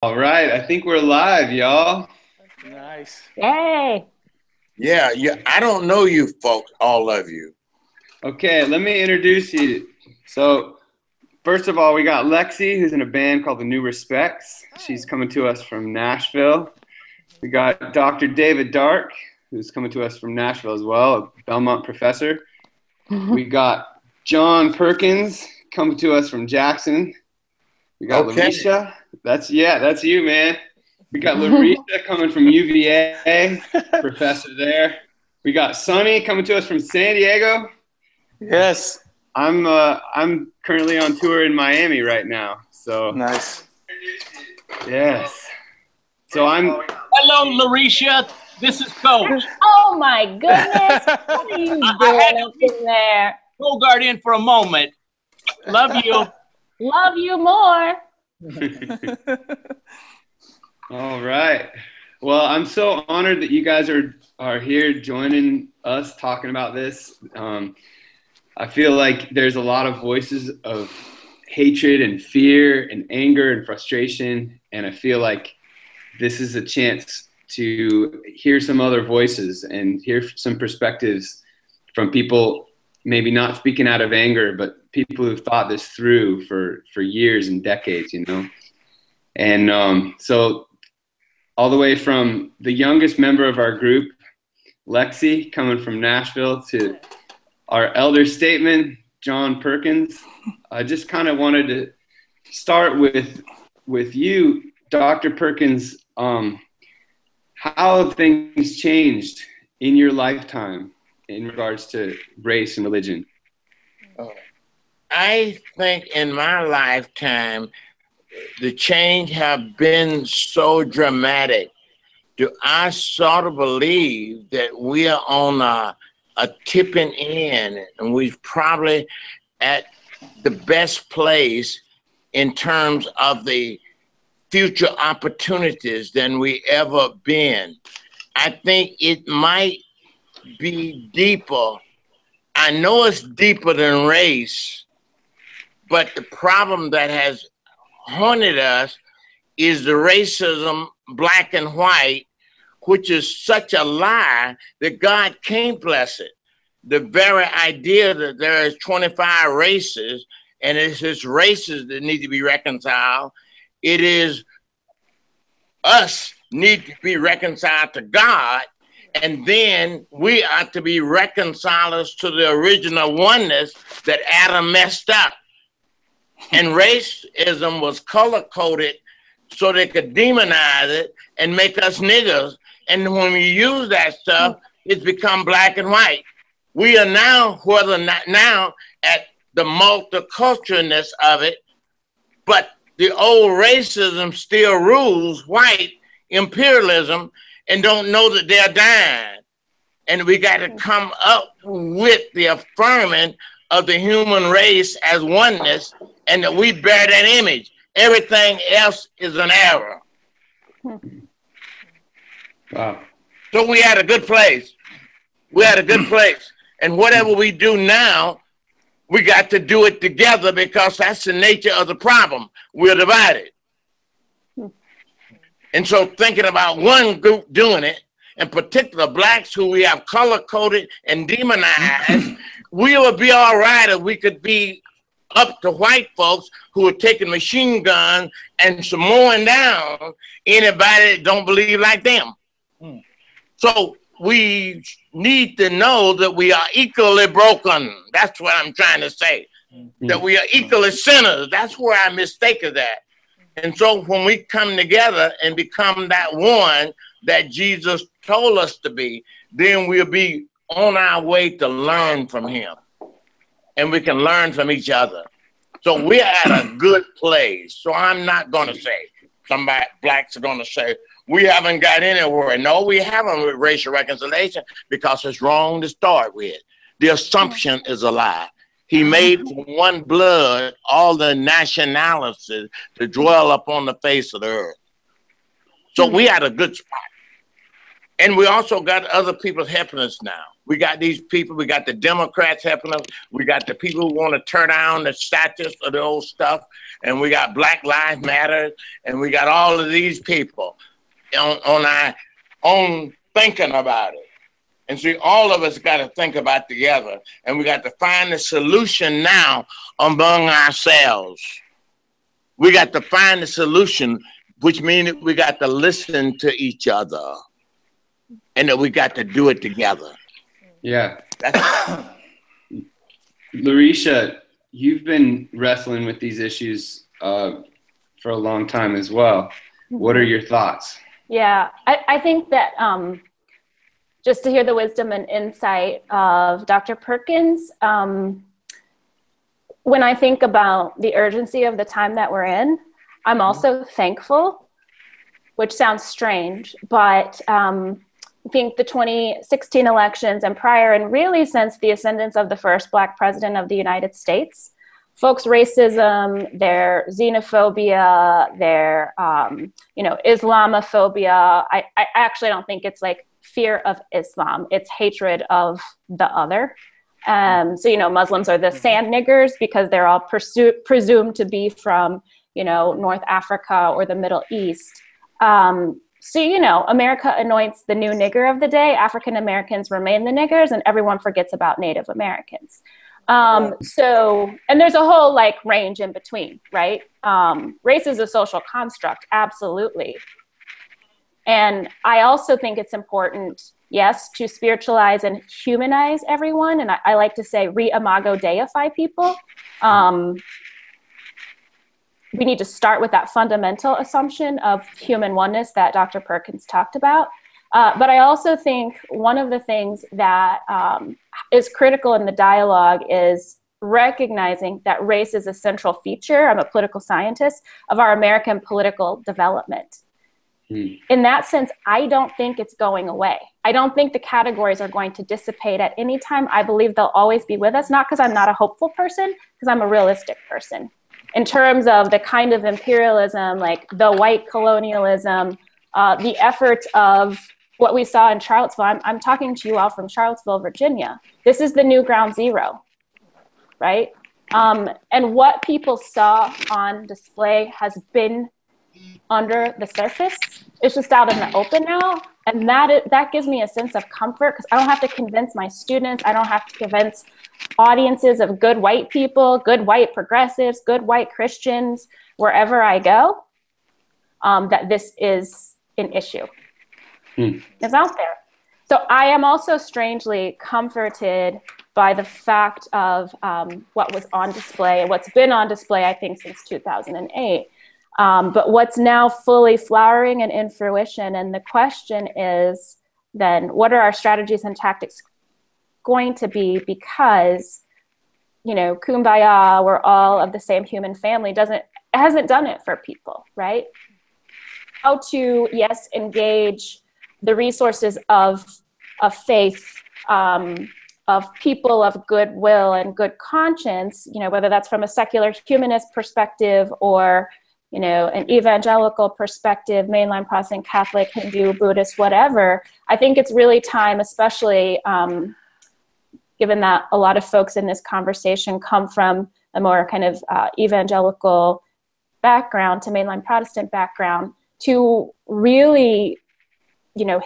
All right, I think we're live, y'all. Nice. Yay! Yeah, yeah. I don't know you folks, all of you. Okay, let me introduce you. So, first of all, we got Lexi, who's in a band called The New Respects. She's coming to us from Nashville. We got Dr. David Dark, who's coming to us from Nashville as well, a Belmont professor. We got John Perkins coming to us from Jackson. We got Larycia. That's you, man. We got Larycia coming from UVA, professor there. We got Sonny coming to us from San Diego. Yes. I'm currently on tour in Miami right now. So nice. Yes. So Hello, Larycia. This is Coach. Oh my goodness! What are you doing up in there? Go Guardian for a moment. Love you. Love you more. All right. Well, I'm so honored that you guys are here joining us talking about this. I feel like there's a lot of voices of hatred and fear and anger and frustration, and I feel like this is a chance to hear some other voices and hear some perspectives from people maybe not speaking out of anger, but people who've thought this through for years and decades, you know? And so all the way from the youngest member of our group, Lexi, coming from Nashville, to our elder statesman, John Perkins, I just kind of wanted to start with you, Dr. Perkins. How have things changed in your lifetime in regards to race and religion? I think in my lifetime, the change have been so dramatic. Do I sort of believe that we are on a tipping end, and we're probably at the best place in terms of the future opportunities than we ever been. I think it might be deeper. I know it's deeper than race, but the problem that has haunted us is the racism, black and white, which is such a lie that God can't bless it. The very idea that there is 25 races and it's just races that need to be reconciled. It is us need to be reconciled to God, and then we are to be reconcilers to the original oneness that Adam messed up. And racism was color-coded so they could demonize it and make us niggers. And when we use that stuff, it's become black and white. We are now, whether not now, at the multiculturalness of it, but the old racism still rules white imperialism and don't know that they're dying. And we got to come up with the affirming of the human race as oneness, and that we bear that image. Everything else is an error. Wow. So we had a good place. We had a good place. And whatever we do now, we got to do it together, because that's the nature of the problem. We're divided. And so thinking about one group doing it, in particular blacks who we have color-coded and demonized, we would be all right if we could be up to white folks who are taking machine guns and mowing down anybody that don't believe like them. So we need to know that we are equally broken. That's what I'm trying to say. That we are equally sinners. That's where I mistake of that. And so when we come together and become that one that Jesus told us to be, then we'll be on our way to learn from him. And we can learn from each other. So we're at a good place. So I'm not going to say, somebody, blacks are going to say, we haven't got anywhere. No, we haven't with racial reconciliation, because it's wrong to start with. The assumption is a lie. He made from one blood all the nationalities to dwell upon the face of the earth. So we had a good spot. And we also got other people helping us now. We got these people, we got the Democrats helping us. We got the people who want to tear down the statues of the old stuff. and we got Black Lives Matter, and we got all of these people on our own thinking about it. And see, all of us got to think about together, and we got to find a solution now among ourselves. We got to find a solution, which means that we got to listen to each other, and that we got to do it together. Yeah. Larycia, you've been wrestling with these issues for a long time as well. What are your thoughts? Yeah, I think that just to hear the wisdom and insight of Dr. Perkins, when I think about the urgency of the time that we're in, I'm also thankful, which sounds strange, but I think the 2016 elections and prior, and really since the ascendance of the first Black president of the United States, folks' racism, their xenophobia, their Islamophobia, I actually don't think it's like fear of Islam, it's hatred of the other. So, Muslims are the sand niggers because they're all presumed to be from, North Africa or the Middle East. So, America anoints the new nigger of the day. African Americans remain the niggers, and everyone forgets about Native Americans. And there's a whole range in between, right? Race is a social construct, absolutely. And I also think it's important, yes, to spiritualize and humanize everyone. And I like to say re-imago deify people. We need to start with that fundamental assumption of human oneness that Dr. Perkins talked about. But I also think one of the things that is critical in the dialogue is recognizing that race is a central feature, I'm a political scientist, of our American political development. In that sense, I don't think it's going away. I don't think the categories are going to dissipate at any time. I believe they'll always be with us, not because I'm not a hopeful person, because I'm a realistic person. In terms of the kind of imperialism, like the white colonialism, the efforts of what we saw in Charlottesville. I'm talking to you all from Charlottesville, Virginia. This is the new ground zero, right? And what people saw on display has been under the surface. It's just out in the open now. And that gives me a sense of comfort because I don't have to convince my students. I don't have to convince audiences of good white people, good white progressives, good white Christians, wherever I go, that this is an issue. It's out there. So I am also strangely comforted by the fact of what was on display, what's been on display, I think, since 2008. But what's now fully flowering and in fruition. And the question is then, what are our strategies and tactics going to be? Because, kumbaya, we're all of the same human family, hasn't done it for people, right? How to, yes, engage the resources of faith, of people of goodwill and good conscience, whether that's from a secular humanist perspective or an evangelical perspective, mainline Protestant, Catholic, Hindu, Buddhist, whatever. I think it's really time, especially given that a lot of folks in this conversation come from a more kind of evangelical background to mainline Protestant background, to really,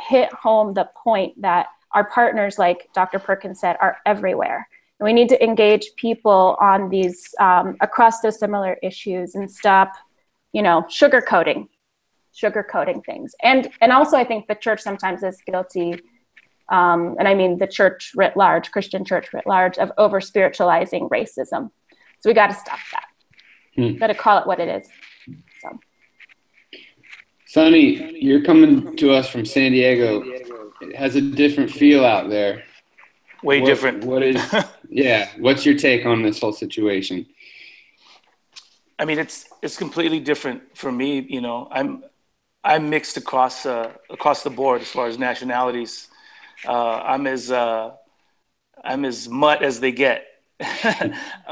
hit home the point that our partners, like Dr. Perkins said, are everywhere. And we need to engage people on these, across those similar issues and stop sugarcoating things. And also I think the church sometimes is guilty, and I mean the church writ large, Christian church writ large, of over-spiritualizing racism. So we got to stop that. Got to call it what it is. So. Sonny, you're coming to us from San Diego. It has a different feel out there. Way different. What's your take on this whole situation? I mean, it's completely different for me. I'm mixed across the board as far as nationalities. I'm as mutt as they get.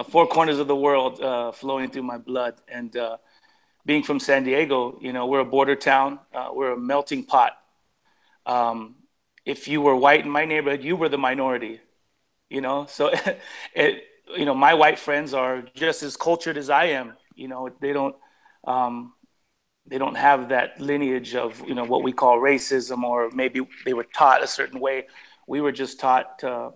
4 corners of the world flowing through my blood. And being from San Diego, we're a border town. We're a melting pot. If you were white in my neighborhood, you were the minority. So my white friends are just as cultured as I am. You know, they don't have that lineage of, you know, what we call racism, or maybe they were taught a certain way. We were just taught a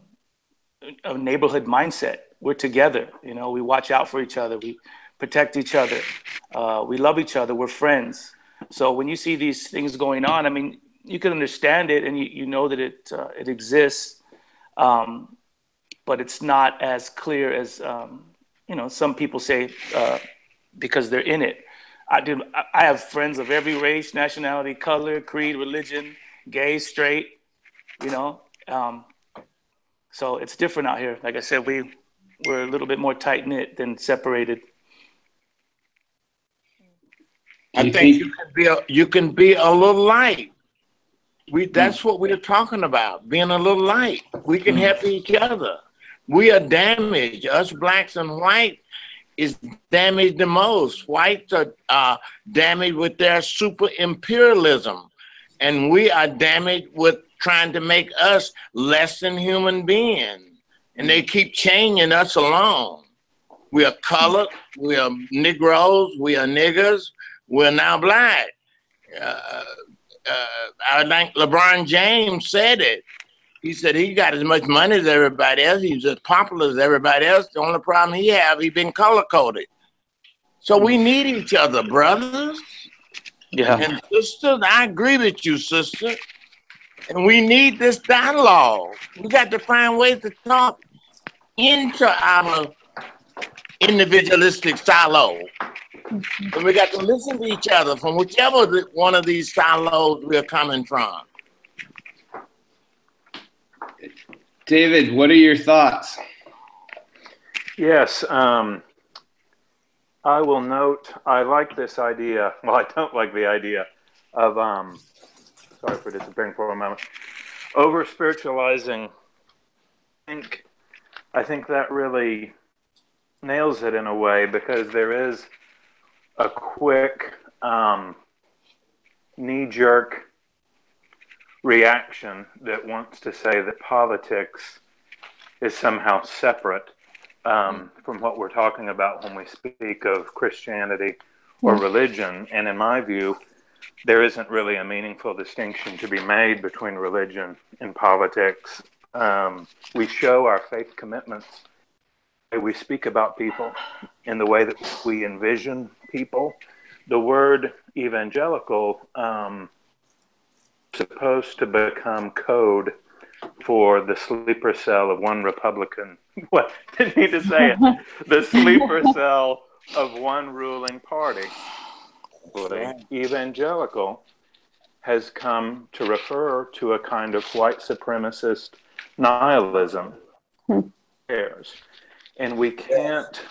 neighborhood mindset. We're together, you know, we watch out for each other, we protect each other, we love each other, we're friends. So when you see these things going on, I mean, you can understand it, and you know that it exists, but it's not as clear as you know, some people say, because they're in it. I have friends of every race, nationality, color, creed, religion, gay, straight, you know. So it's different out here. Like I said, we're a little bit more tight knit than separated. I think you can be a little light. That's what we're talking about, being a little light. We can help each other. We are damaged. Us blacks and white is damaged the most. Whites are damaged with their super imperialism, and we are damaged with trying to make us less than human beings. And they keep changing us along. We are colored, we are Negroes, we are niggers, we're now black. I think LeBron James said it. He said he got as much money as everybody else. He's as popular as everybody else. The only problem he been color-coded. So we need each other, brothers. Yeah. And sisters, I agree with you, sister. And we need this dialogue. We got to find ways to talk into our individualistic silo. And we got to listen to each other from whichever one of these silos we're coming from. David, what are your thoughts? Yes, I will note, I like this idea. Well, I don't like the idea of, sorry for disappearing for a moment, over spiritualizing. I think that really nails it in a way, because there is a quick knee-jerk reaction that wants to say that politics is somehow separate from what we're talking about when we speak of Christianity or religion. And in my view, there isn't really a meaningful distinction to be made between religion and politics. We show our faith commitments, we speak about people in the way that we envision people. The word evangelical supposed to become code for the sleeper cell of one Republican. What? Didn't need to say it. The sleeper cell of one ruling party. Evangelical has come to refer to a kind of white supremacist nihilism. And we can't,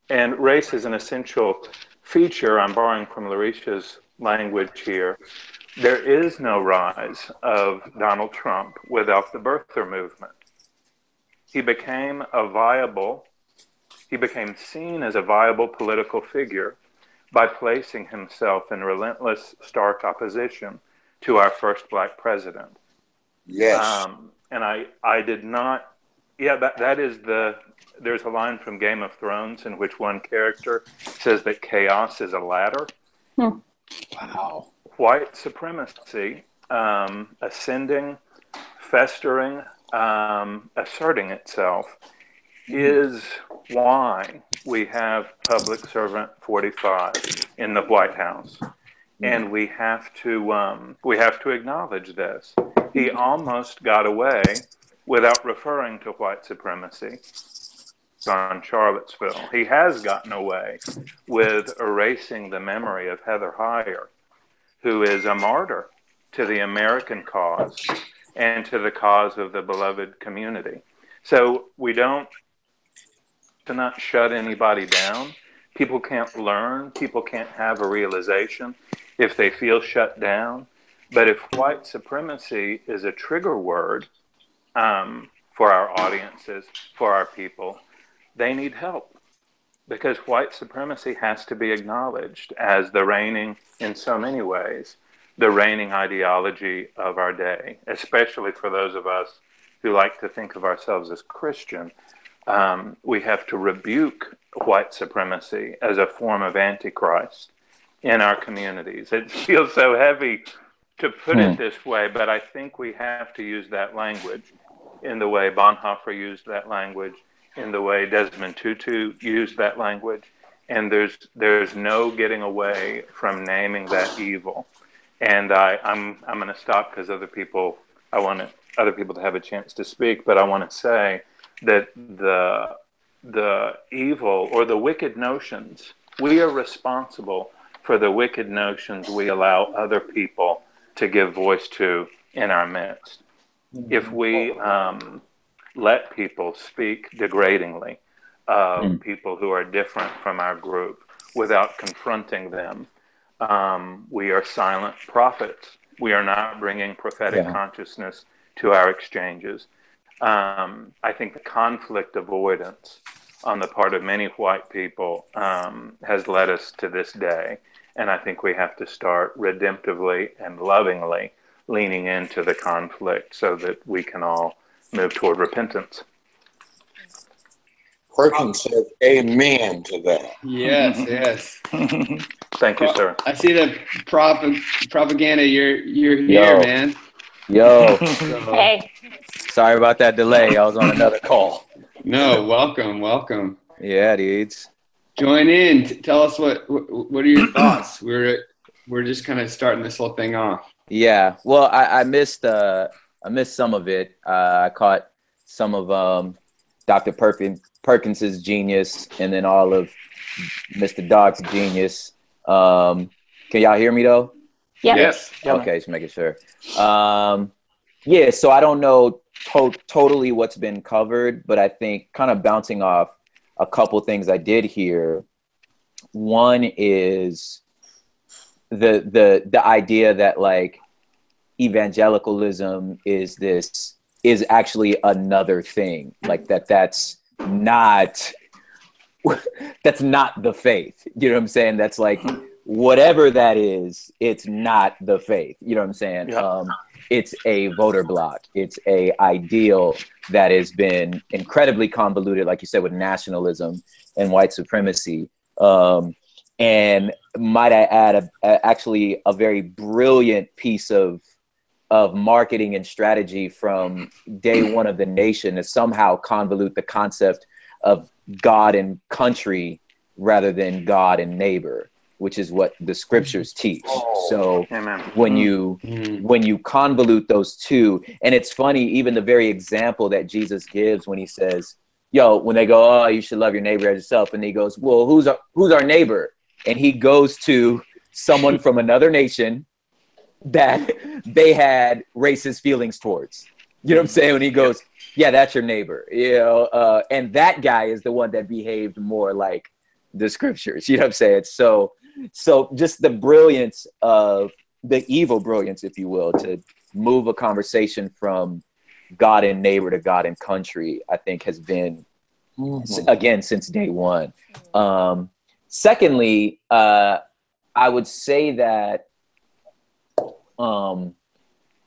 and race is an essential feature. I'm borrowing from Larycia's language here. There is no rise of Donald Trump without the birther movement. He became seen as a viable political figure by placing himself in relentless, stark opposition to our first black president. Yes. And I did not, that is there's a line from Game of Thrones in which one character says that chaos is a ladder. Wow. White supremacy, ascending, festering, asserting itself, is why we have Public Servant 45 in the White House. And we have to acknowledge this. He almost got away without referring to white supremacy on Charlottesville. He has gotten away with erasing the memory of Heather Heyer, who is a martyr to the American cause and to the cause of the beloved community. So we to not shut anybody down. People can't learn. People can't have a realization if they feel shut down. But if white supremacy is a trigger word for our audiences, for our people, they need help. Because white supremacy has to be acknowledged as the reigning, in so many ways, the reigning ideology of our day, especially for those of us who like to think of ourselves as Christian. We have to rebuke white supremacy as a form of antichrist in our communities. It feels so heavy to put it this way, but I think we have to use that language in the way Bonhoeffer used that language, in the way Desmond Tutu used that language. And there's no getting away from naming that evil. And I'm going to stop because I want other people to have a chance to speak, but I want to say that the evil or the wicked notions, we are responsible for the wicked notions we allow other people to give voice to in our midst. If we let people speak degradingly of people who are different from our group without confronting them, we are silent prophets. We are not bringing prophetic consciousness to our exchanges. I think the conflict avoidance on the part of many white people has led us to this day. And I think we have to start redemptively and lovingly leaning into the conflict so that we can all move toward repentance. Perkins says amen to that. Yes, yes. Thank you, sir. I see the propaganda. You're here, man. Yo. Hey. Sorry about that delay. I was on another call. No, welcome. Yeah, dudes. Join in. Tell us what are your thoughts? We're just kind of starting this whole thing off. Yeah. Well, I missed some of it. I caught some of Dr. Perkins's genius, and then all of Mr. Dog's genius. Can y'all hear me though? Yeah. Yes. Okay, just making sure. Yeah. So I don't know totally what's been covered, but I think kind of bouncing off a couple things I did hear. One is the idea that like evangelicalism is actually another thing, like that's not the faith. You know what I'm saying? That's like whatever that is, it's not the faith. You know what I'm saying? Yeah. It's a voter block. It's a ideal that has been incredibly convoluted, like you said, with nationalism and white supremacy. And might I add, actually a very brilliant piece of marketing and strategy from day one of the nation to somehow convolute the concept of God and country rather than God and neighbor, which is what the scriptures teach. So when you convolute those two, and it's funny, even the very example that Jesus gives when he says, when they go, oh, you should love your neighbor as yourself. And he goes, well, who's our neighbor? And he goes to someone from another nation that they had racist feelings towards. You know what I'm saying? When he goes, yeah, that's your neighbor. And that guy is the one that behaved more like the scriptures. You know what I'm saying? So just the brilliance of the evil brilliance, if you will, to move a conversation from God and neighbor to God and country, I think has been, again, since day one. Secondly, I would say that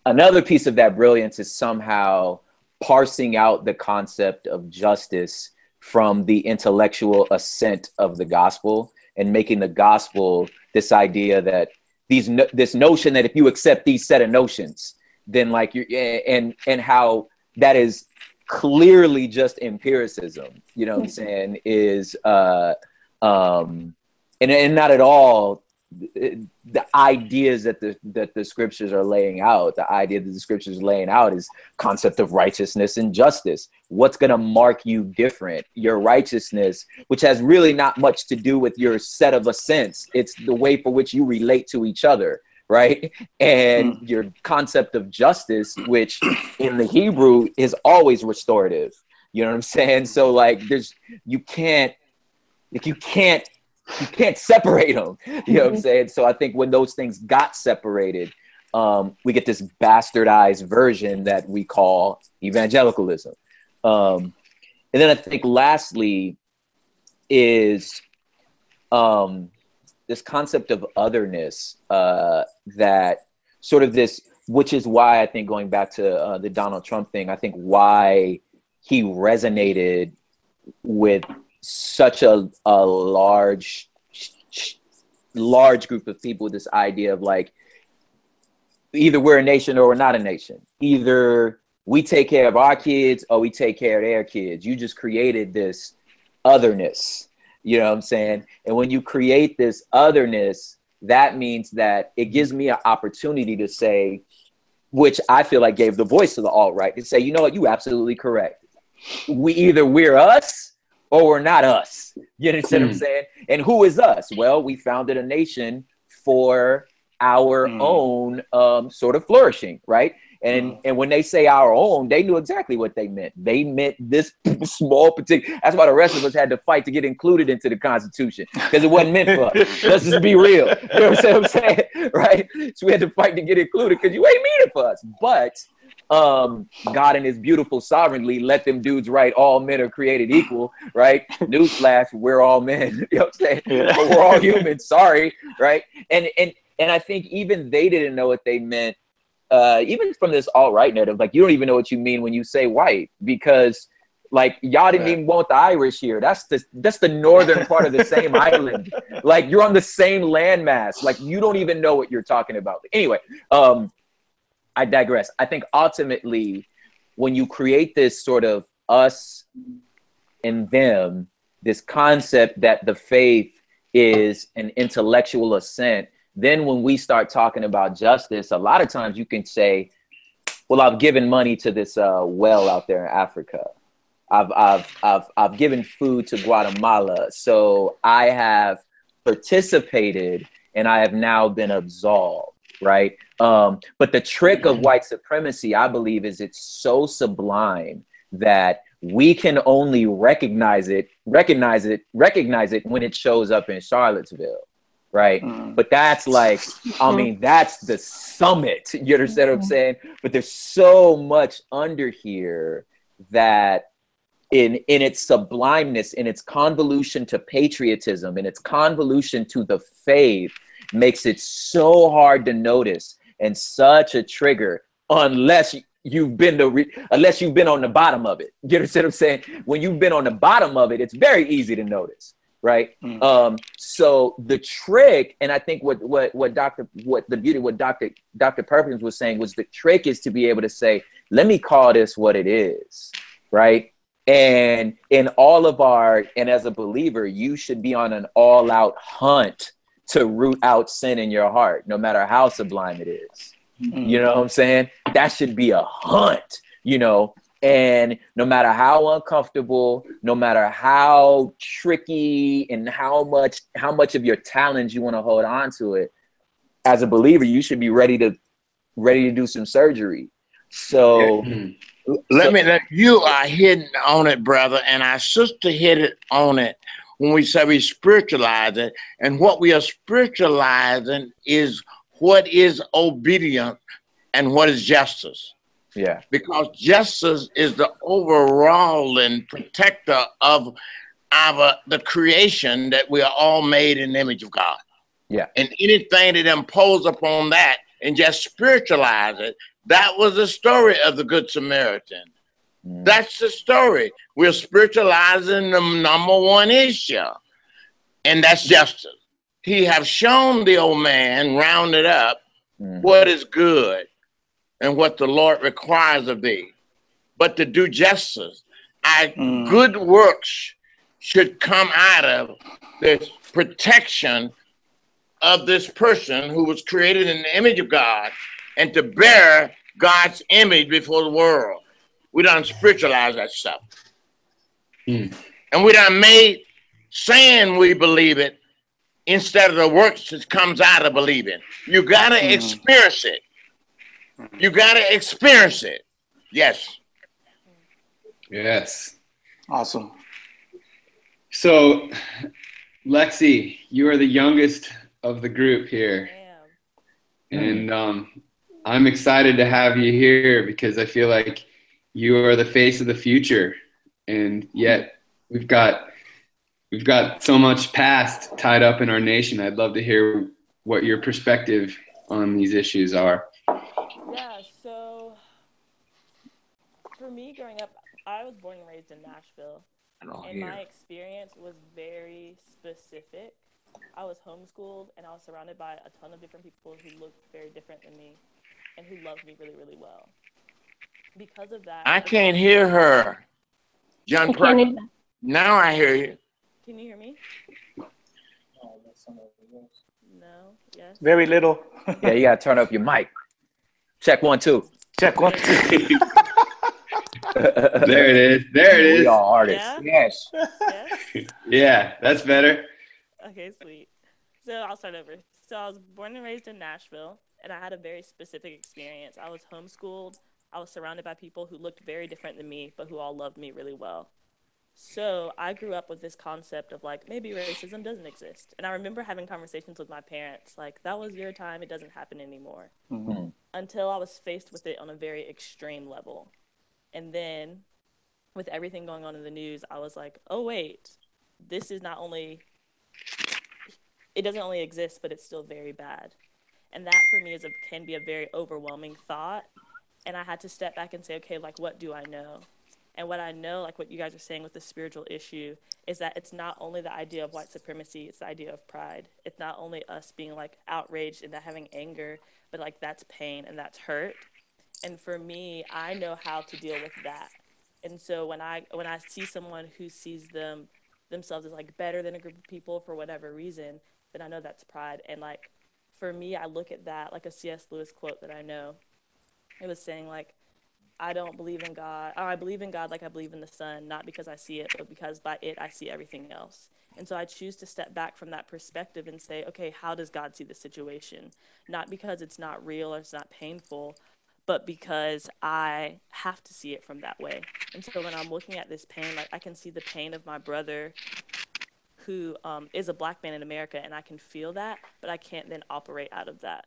another piece of that brilliance is somehow parsing out the concept of justice from the intellectual assent of the gospel and making the gospel this idea that this notion that if you accept these set of notions, then like and how that is clearly just empiricism, you know what I'm saying, is and not at all the ideas that the scriptures are laying out. The idea that the scriptures are laying out is concept of righteousness and justice. What's going to mark you different? Your righteousness, which has really not much to do with your set of assents. It's the way for which you relate to each other, right? And your concept of justice, which in the Hebrew is always restorative. You know what I'm saying? So like you can't separate them. You know what I'm saying? So I think when those things got separated, we get this bastardized version that we call evangelicalism. And then I think lastly is this concept of otherness, that sort of this, which is why I think going back to the Donald Trump thing, I think why he resonated with such a large group of people with this idea of like, either we're a nation or we're not a nation. Either we take care of our kids or we take care of their kids. You just created this otherness, you know what I'm saying? And when you create this otherness, that means that it gives me an opportunity to say, which I feel like gave the voice to the alt-right, to say, you know what, you absolutely correct. We're us or we're not us. You understand what I'm saying? And who is us? Well, we founded a nation for our own sort of flourishing, right? And when they say our own, they knew exactly what they meant. They meant this small particular. That's why the rest of us had to fight to get included into the Constitution, because it wasn't meant for us. Let's just be real. You know what I'm saying? Right? So we had to fight to get included because you ain't mean it for us. But God in his beautiful sovereignty let them dudes write all men are created equal, right? Newsflash, we're all men. You know what I'm saying? Yeah. But we're all humans. Sorry, right? And I think even they didn't know what they meant. Even from this alt-right narrative, like, you don't even know what you mean when you say white, because like y'all didn't even want the Irish here. That's the northern part of the same island. Like, you're on the same landmass. Like, you don't even know what you're talking about. Anyway, I digress. I think ultimately, when you create this sort of us and them, this concept that the faith is an intellectual assent, then when we start talking about justice, a lot of times you can say, well, I've given money to this well out there in Africa. I've given food to Guatemala. So I have participated and I have now been absolved, right? But the trick of white supremacy, I believe, is it's so sublime that we can only recognize it when it shows up in Charlottesville. Right. But that's like, I mean, that's the summit. You understand what I'm saying? But there's so much under here that in its sublimeness, in its convolution to patriotism, in its convolution to the faith, makes it so hard to notice and such a trigger unless you've been on the bottom of it. You understand what I'm saying? When you've been on the bottom of it, it's very easy to notice. Right. So the trick, and I think what Dr. Perkins was saying was the trick is to be able to say, let me call this what it is. Right. And in all of and as a believer, you should be on an all out hunt to root out sin in your heart, no matter how sublime it is. You know what I'm saying? That should be a hunt, you know. And no matter how uncomfortable, no matter how tricky and how much of your talents you want to hold on to it, as a believer, you should be ready to do some surgery. So you are hitting on it, brother, and our sister hit it on it when we say we spiritualize it. And what we are spiritualizing is what is obedience and what is justice. Yeah, because justice is the overall and protector of the creation that we are all made in the image of God. Yeah, and anything that imposes upon that and just spiritualize it, that was the story of the Good Samaritan. That's the story. We're spiritualizing the number one issue, and that's justice. He have shown the old man, rounded up, what is good and what the Lord requires of thee. But to do justice, our good works should come out of the protection of this person who was created in the image of God and to bear God's image before the world. We done spiritualize that stuff. And we done made saying we believe it instead of the works that comes out of believing. You got to experience it. You got to experience it. Yes. Yes. Awesome. So, Lexi, you are the youngest of the group here. And I'm excited to have you here because I feel like you are the face of the future. And yet we've got so much past tied up in our nation. I'd love to hear what your perspective on these issues are. Yeah, so for me growing up, I was born and raised in Nashville. And my experience was very specific. I was homeschooled and I was surrounded by a ton of different people who looked very different than me and who loved me really, really well. Because of that, I can't hear her. John Perkins. Now I hear you. Can you hear me? No. Yes. Very little. Yeah, you gotta turn up your mic. Check 1 2. Check 1 2. There it is. There it is. We all artists. Yeah? Yes. Yes? Yeah, that's better. Okay, sweet. So I'll start over. So I was born and raised in Nashville, and I had a very specific experience. I was homeschooled. I was surrounded by people who looked very different than me, but who all loved me really well. So I grew up with this concept of like, maybe racism doesn't exist. And I remember having conversations with my parents, like, that was your time, it doesn't happen anymore. Mm-hmm. Until I was faced with it on a very extreme level. And then with everything going on in the news, I was like, oh, wait, this is not only, it doesn't only exist, but it's still very bad. And that for me can be a very overwhelming thought. And I had to step back and say, okay, like, what do I know? And what I know, like what you guys are saying with the spiritual issue, is that it's not only the idea of white supremacy, it's the idea of pride. It's not only us being like outraged and having anger, but like that's pain and that's hurt. And for me, I know how to deal with that. And so when I see someone who sees themselves as like better than a group of people for whatever reason, then I know that's pride. And like for me, I look at that like a C.S. Lewis quote that I know. It was saying like, I don't believe in God, or I believe in God like I believe in the sun, not because I see it, but because by it I see everything else. And so I choose to step back from that perspective and say, okay, how does God see the situation? Not because it's not real or it's not painful, but because I have to see it from that way. And so when I'm looking at this pain, like I can see the pain of my brother who is a black man in America, and I can feel that, but I can't then operate out of that.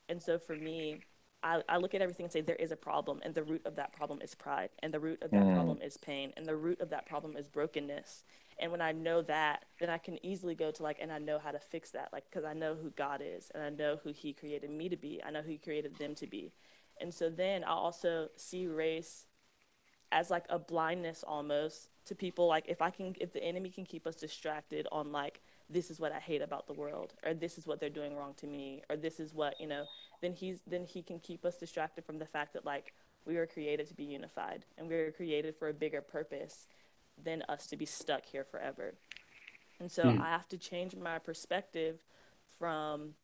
And so for me, I look at everything and say there is a problem, and the root of that problem is pride, and the root of that problem is pain, and the root of that problem is brokenness. And when I know that, then I can easily go to like, and I know how to fix that, like, because I know who God is, and I know who he created me to be. I know who he created them to be. And so then I also see race as like a blindness almost to people. Like if the enemy can keep us distracted on like, this is what I hate about the world, or this is what they're doing wrong to me, or this is what, then he can keep us distracted from the fact that like we were created to be unified, and we were created for a bigger purpose than us to be stuck here forever. And so I have to change my perspective from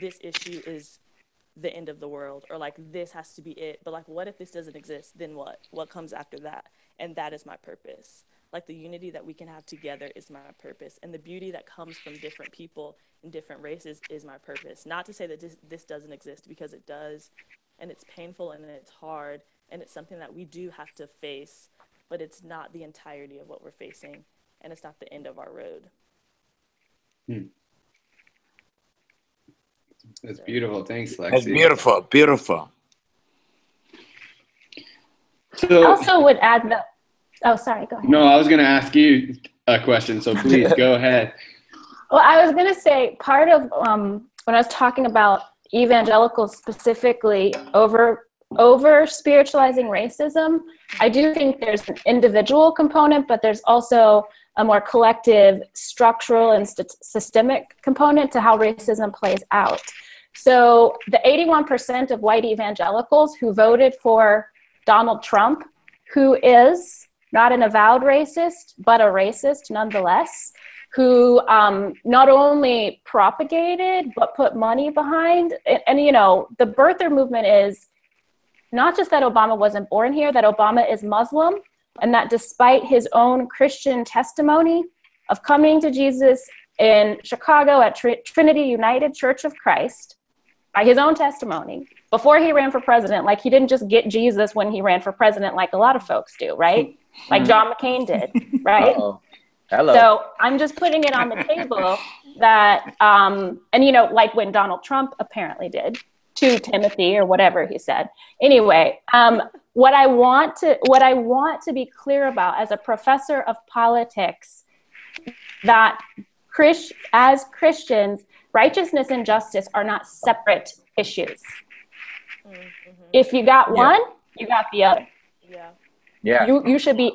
this issue is the end of the world, or like this has to be it, but like what if this doesn't exist? Then what comes after that? And that is my purpose. Like the unity that we can have together is my purpose, and the beauty that comes from different people and different races is my purpose. Not to say that this doesn't exist, because it does, and it's painful and it's hard, and it's something that we do have to face, but it's not the entirety of what we're facing, and it's not the end of our road. That's beautiful. Thanks, Lexi. That's beautiful, beautiful. I also would add that. Oh, sorry, go ahead. No, I was going to ask you a question, so please go ahead. Well, I was going to say part of when I was talking about evangelicals specifically over spiritualizing racism, I do think there's an individual component, but there's also a more collective, structural, and systemic component to how racism plays out. So the 81% of white evangelicals who voted for Donald Trump, who is not an avowed racist, but a racist nonetheless, who not only propagated, but put money behind. And the birther movement is not just that Obama wasn't born here, that Obama is Muslim, and that despite his own Christian testimony of coming to Jesus in Chicago at Trinity United Church of Christ, by his own testimony, before he ran for president, like he didn't just get Jesus when he ran for president like a lot of folks do, right? Like John McCain did, right? Uh-oh. Hello. So I'm just putting it on the table that, and like when Donald Trump apparently did to Timothy or whatever he said. Anyway, what I want to be clear about as a professor of politics, that as Christians, righteousness and justice are not separate issues. If you got one, you got the other. Yeah. Yeah. You should be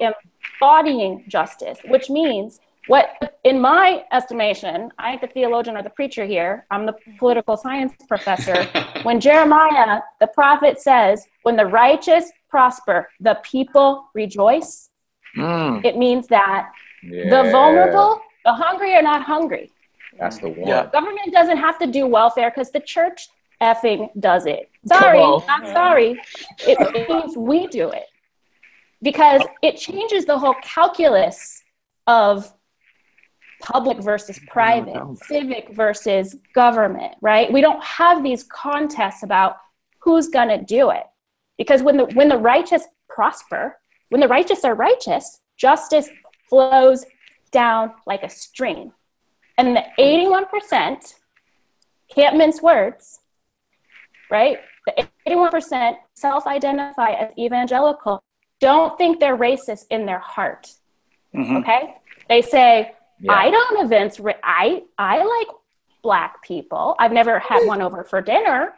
embodying justice, which means what, in my estimation, I ain't the theologian or the preacher here, I'm the political science professor. When Jeremiah, the prophet, says, when the righteous prosper, the people rejoice, it means that the vulnerable, the hungry are not hungry. That's the one. Yeah. Government doesn't have to do welfare because the church effing does it. Sorry, not sorry. It means we do it. Because it changes the whole calculus of public versus private, civic versus government, right? We don't have these contests about who's gonna do it. Because when the righteous prosper, when the righteous are righteous, justice flows down like a stream. And the 81% can't mince words, right? The 81% self-identify as evangelical, don't think they're racist in their heart, okay? They say, I don't evince, I like Black people. I've never had one over for dinner,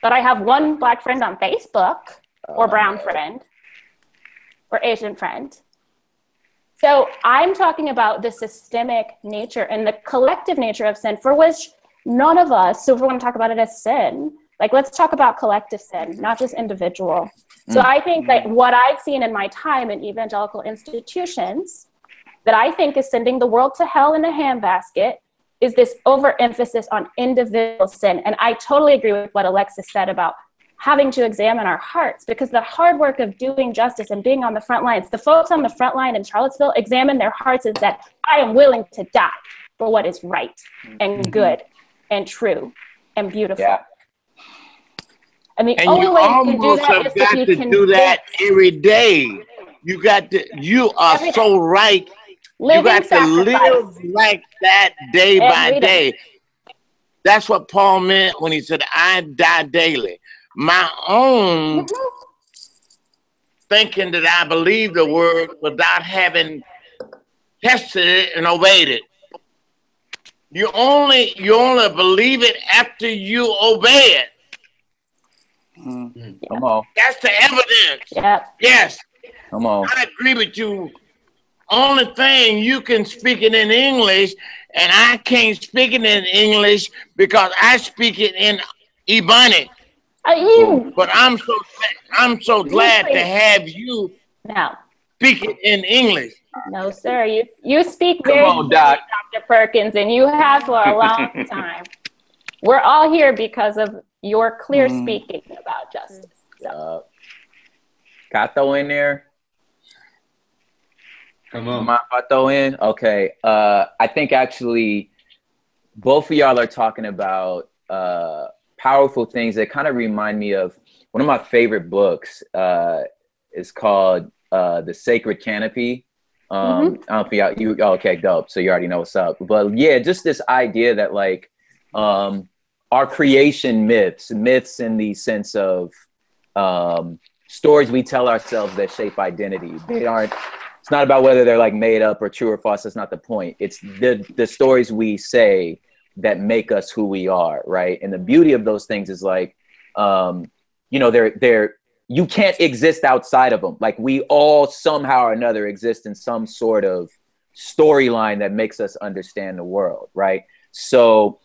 but I have one Black friend on Facebook, or brown friend, or Asian friend. So I'm talking about the systemic nature and the collective nature of sin, for which none of us, so if we want to talk about it as sin, like let's talk about collective sin, not just individual. So I think that what I've seen in my time in evangelical institutions that I think is sending the world to hell in a handbasket is this overemphasis on individual sin. And I totally agree with what Alexis said about having to examine our hearts, because the hard work of doing justice and being on the front lines, the folks on the front line in Charlottesville examined their hearts and said, I am willing to die for what is right and good and true and beautiful. Yeah. And the only way you can do that is to be convinced. Do that every day. You got to, you are so right. You got to live like that day by day. That's what Paul meant when he said, I die daily. My own thinking that I believe the word without having tested it and obeyed it. You only believe it after you obey it. Come on. That's the evidence. Yeah. Yes. Come on. I agree with you. Only thing, you can speak it in English, and I can't speak it in English because I speak it in Ebonic. But I'm so glad to have you speak it in English. No, sir. You speak very well, Dr. Perkins, and you have for a long time. We're all here because of your clear speaking about justice. So. Cato in there. Come on. Mind if I throw in? Okay. I think actually both of y'all are talking about powerful things that kind of remind me of one of my favorite books. Is called The Sacred Canopy. I don't know if okay, dope. So you already know what's up. But yeah, just this idea that like our creation myths in the sense of stories we tell ourselves that shape identity. It's not about whether they're like made up or true or false. That's not the point. It's the stories we say that make us who we are, right? And the beauty of those things is like, they're you can't exist outside of them. Like we all somehow or another exist in some sort of storyline that makes us understand the world, right? So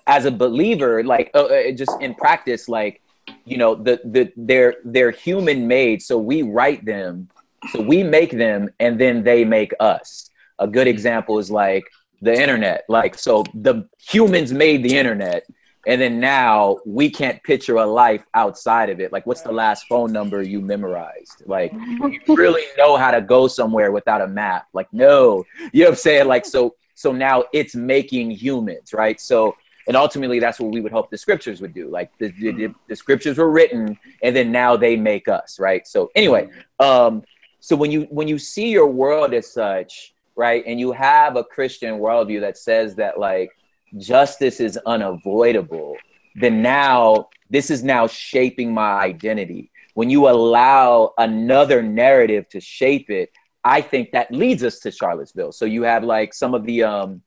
as a believer, like just in practice, like, they're human made. So we write them, so we make them, and then they make us. A good example is like the internet. Like, so the humans made the internet, and then now we can't picture a life outside of it. Like, what's the last phone number you memorized? Like, you really know how to go somewhere without a map? Like, no, you know what I'm saying? Like, so now it's making humans, right? So, and ultimately that's what we would hope the scriptures would do. Like the scriptures were written, and then now they make us, right? So anyway, so when you see your world as such, right, and you have a Christian worldview that says that like justice is unavoidable, then now this is now shaping my identity. When you allow another narrative to shape it, I think that leads us to Charlottesville. So you have like some of my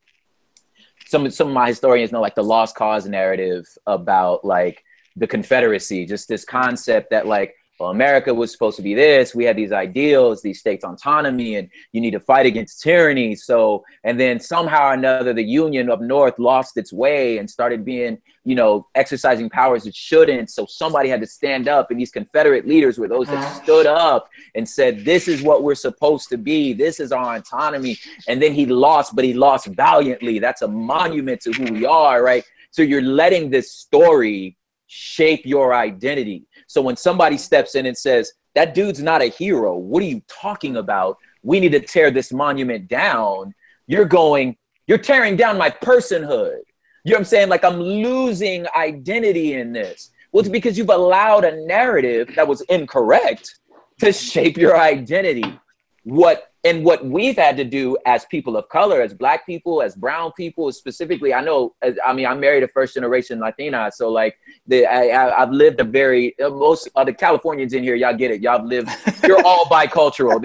historians know like the lost cause narrative about like the Confederacy, just this concept that like, well, America was supposed to be this. We had these ideals, these states' autonomy, and you need to fight against tyranny. So, and then somehow or another, the Union up north lost its way and started being, you know, exercising powers it shouldn't. So somebody had to stand up, and these Confederate leaders were those that stood up and said, this is what we're supposed to be. This is our autonomy. And then he lost, but he lost valiantly. That's a monument to who we are, right? So you're letting this story shape your identity. So when somebody steps in and says, that dude's not a hero, what are you talking about? We need to tear this monument down. You're tearing down my personhood. You know what I'm saying? Like, I'm losing identity in this. Well, it's because you've allowed a narrative that was incorrect to shape your identity. What we've had to do as people of color, as Black people, as brown people, specifically, I'm married a first generation Latina. So like I've lived most of the Californians in here, y'all get it. Y'all lived, you're all bicultural.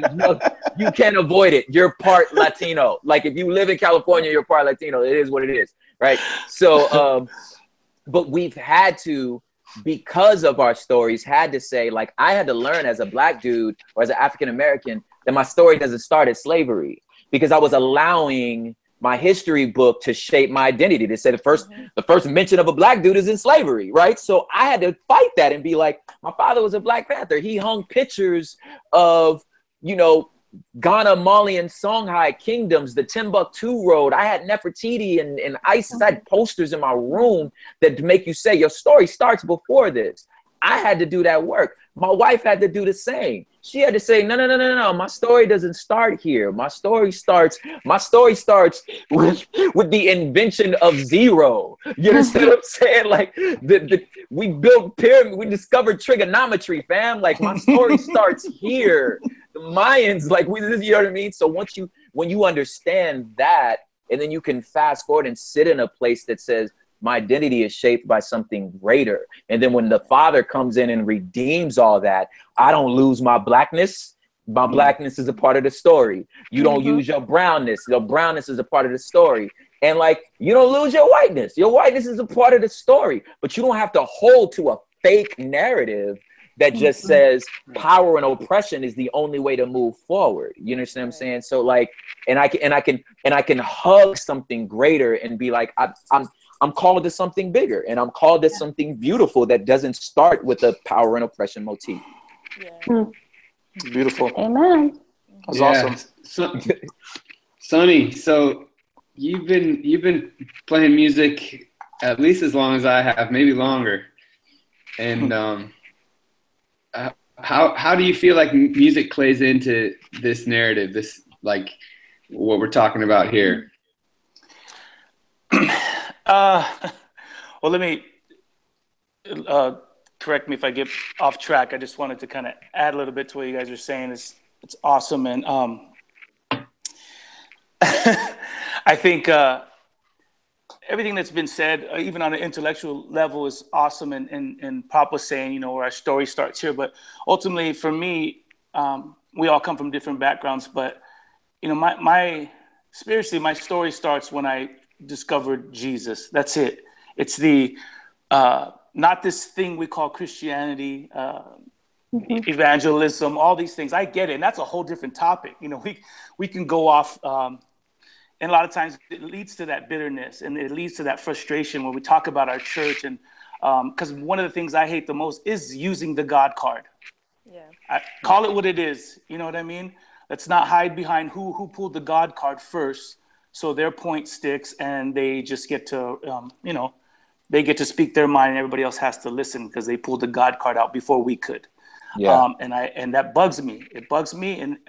You can't avoid it. You're part Latino. Like, if you live in California, you're part Latino. It is what it is. Right. So, but we've had to, because of our stories, had to say, like, I had to learn as a Black dude or as an African-American that my story doesn't start at slavery, because I was allowing my history book to shape my identity. They said the first mention of a Black dude is in slavery, right? So I had to fight that and be like, my father was a Black Panther. He hung pictures of, you know, Ghana, Mali, and Songhai kingdoms, the Timbuktu Road. I had Nefertiti and ISIS. I had posters in my room that make you say your story starts before this. I had to do that work. My wife had to do the same. She had to say, no. My story doesn't start here. My story starts with the invention of zero. You understand what I'm saying? Like, we built pyramids, we discovered trigonometry, fam. Like, my story starts here. The Mayans, like, you know what I mean? So when you understand that, and then you can fast forward and sit in a place that says, my identity is shaped by something greater. And then when the Father comes in and redeems all that, I don't lose my Blackness. My Blackness is a part of the story. You don't use your brownness. Your brownness is a part of the story. And like, you don't lose your whiteness. Your whiteness is a part of the story. But you don't have to hold to a fake narrative that just says power and oppression is the only way to move forward. You understand what I'm saying? So like, and I can hug something greater and be like, I'm called to something bigger, and I'm called to something beautiful that doesn't start with a power and oppression motif. Yeah. Beautiful. Amen. That's awesome. So, Sonny, so you've been playing music at least as long as I have, maybe longer. And how do you feel like music plays into this narrative, this, like, what we're talking about here? Well, let me correct me if I get off track. I just wanted to kind of add a little bit to what you guys are saying. It's awesome, and I think everything that's been said, even on an intellectual level, is awesome. And Pop was saying, you know, where our story starts here. But ultimately, for me, we all come from different backgrounds. But you know, my spiritually, my story starts when I discovered Jesus. That's it. It's the not this thing we call Christianity, evangelism, all these things. I get it, and that's a whole different topic. You know, we can go off, and a lot of times it leads to that bitterness, and it leads to that frustration when we talk about our church. And because one of the things I hate the most is using the God card. Yeah, I call it what it is. You know what I mean? Let's not hide behind who pulled the God card first, so their point sticks, and they just get to, you know, they get to speak their mind, and everybody else has to listen because they pulled the God card out before we could. Yeah. And that bugs me. It bugs me, and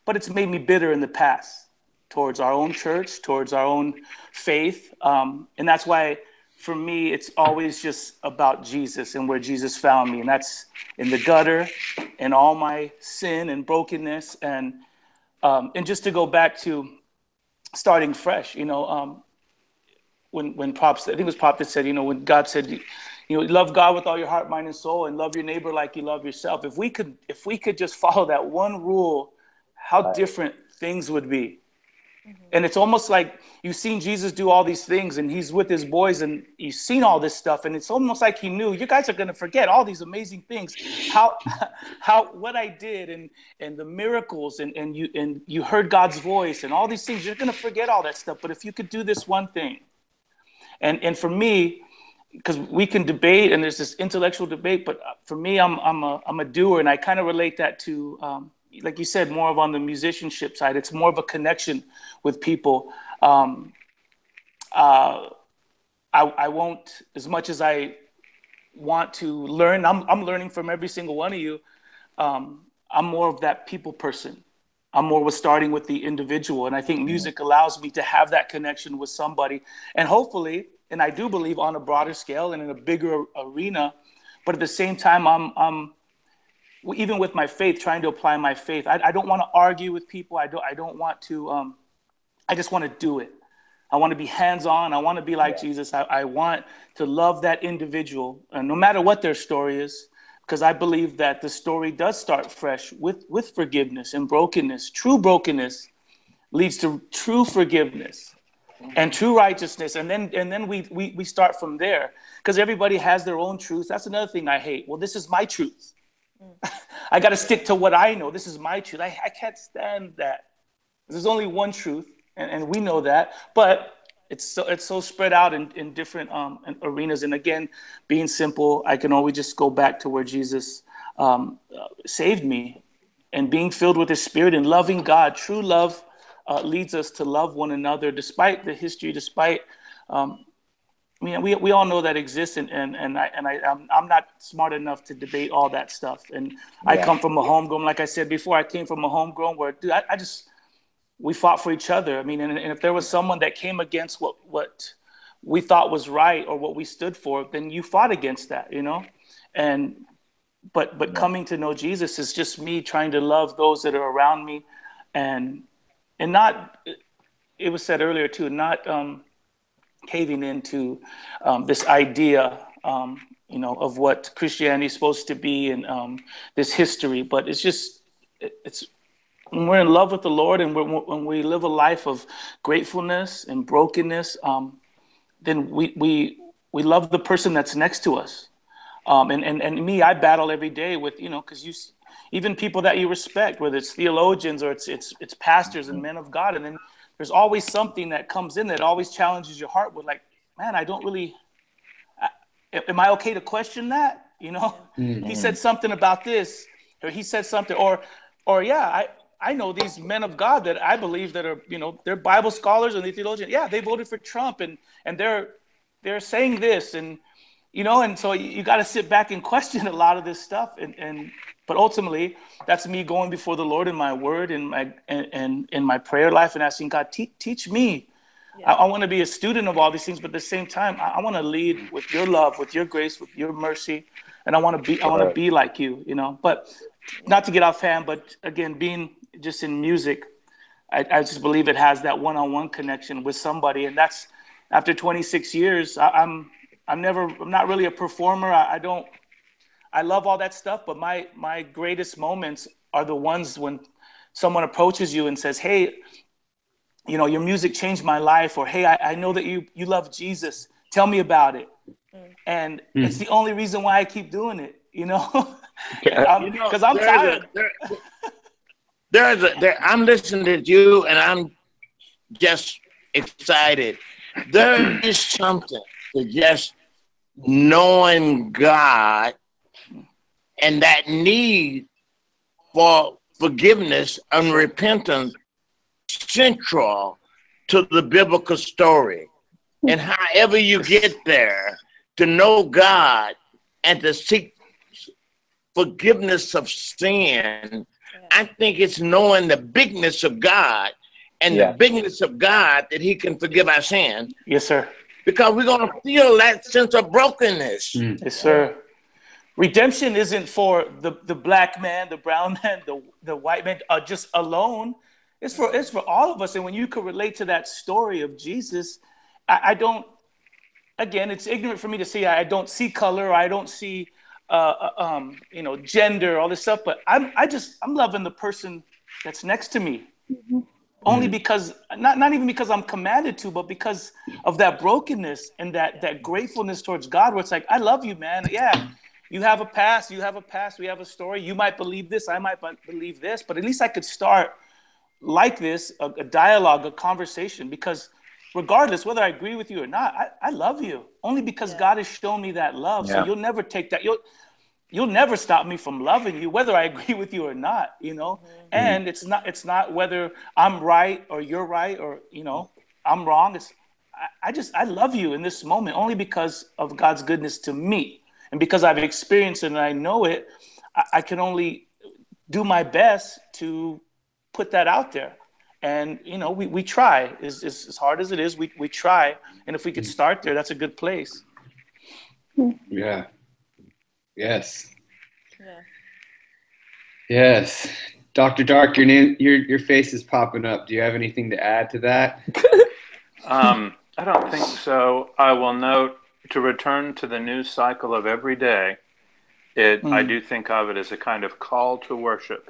but it's made me bitter in the past towards our own church, towards our own faith, and that's why, for me, it's always just about Jesus and where Jesus found me, and that's in the gutter, and all my sin and brokenness, and just to go back to starting fresh, you know, when Pop, I think it was Pop that said, you know, when God said, you know, love God with all your heart, mind, and soul, and love your neighbor like you love yourself. If we could just follow that one rule, how different things would be. And it's almost like you've seen Jesus do all these things and he's with his boys and you've seen all this stuff. And it's almost like he knew you guys are going to forget all these amazing things, what I did and the miracles and you heard God's voice and all these things. You're going to forget all that stuff. But if you could do this one thing, and for me, because we can debate and there's this intellectual debate, but for me, I'm a doer, and I kind of relate that to, like you said, more of on the musicianship side. It's more of a connection with people. I won't, as much as I want to learn, I'm learning from every single one of you. I'm more of that people person. I'm more with starting with the individual. And I think music allows me to have that connection with somebody. And hopefully, and I do believe on a broader scale and in a bigger arena, but at the same time, I'm even with my faith, trying to apply my faith. I don't want to argue with people. I don't want to, I just want to do it. I want to be hands-on. I want to be like Jesus. I want to love that individual, no matter what their story is, because I believe that the story does start fresh with forgiveness and brokenness. True brokenness leads to true forgiveness and true righteousness. And then we start from there, because everybody has their own truth. That's another thing I hate. Well, this is my truth. I got to stick to what I know. This is my truth. I can't stand that. There's only one truth, and we know that. But it's so spread out in different arenas. And again, being simple, I can always just go back to where Jesus saved me, and being filled with His Spirit and loving God. True love leads us to love one another, despite the history, despite. I mean, we all know that exists, and I'm not smart enough to debate all that stuff. And I come from a homegrown, like I said before, I came from a homegrown where, dude, we fought for each other. I mean, and if there was someone that came against what we thought was right or what we stood for, then you fought against that, you know? But coming to know Jesus is just me trying to love those that are around me, and not, it was said earlier too, not caving into this idea, of what Christianity is supposed to be, and this history. But it's when we're in love with the Lord, and when we live a life of gratefulness and brokenness, then we love the person that's next to us. And me, I battle every day with, because even people that you respect, whether it's theologians or it's pastors and men of God, and then there's always something that comes in that always challenges your heart with, like, man, I don't really, am I okay to question that? He said something about this, or he said something, or I know these men of God that I believe that are, they're Bible scholars and they're theologians. Yeah, they voted for Trump, and they're saying this, and so you got to sit back and question a lot of this stuff, but ultimately that's me going before the Lord in my word and in my prayer life and asking God, teach me. Yeah. I want to be a student of all these things, but at the same time, I want to lead with your love, with your grace, with your mercy, and I want to be like you, But not to get off hand, but again, being just in music, I just believe it has that one-on-one connection with somebody, and that's after 26 years. I'm not really a performer. I love all that stuff, but my greatest moments are the ones when someone approaches you and says, hey, your music changed my life, or, hey, I know that you love Jesus. Tell me about it. And it's the only reason why I keep doing it, because I'm tired. I'm listening to you and I'm just excited. There is something to just knowing God and that need for forgiveness and repentance central to the biblical story. And however you get there, to know God and to seek forgiveness of sin, I think it's knowing the bigness of God and the bigness of God that He can forgive our sin. Yes, sir. Because we're going to feel that sense of brokenness. Yes, sir. Redemption isn't for the black man, the brown man, the white man, just alone. It's for all of us. And when you can relate to that story of Jesus, I don't. Again, it's ignorant for me to say I don't see color, or I don't see gender, all this stuff. But I'm loving the person that's next to me. only because, not even because I'm commanded to, but because of that brokenness and that gratefulness towards God, where it's like, I love you, man. Yeah, you have a past, we have a story. You might believe this, I might believe this, but at least I could start like this, a dialogue, a conversation, because regardless whether I agree with you or not, I love you only because God has shown me that love. So you'll never take that. You'll never stop me from loving you, whether I agree with you or not, you know? And it's not whether I'm right or you're right, or, you know, I'm wrong. I love you in this moment only because of God's goodness to me. And because I've experienced it and I know it, I can only do my best to put that out there. And, you know, we try. As hard as it is, we try. And if we could start there, that's a good place. Yeah. Yes. Yeah. Yes. Dr. Dark, your face is popping up. Do you have anything to add to that? I don't think so. I will note, to return to the news cycle of every day, I do think of it as a kind of call to worship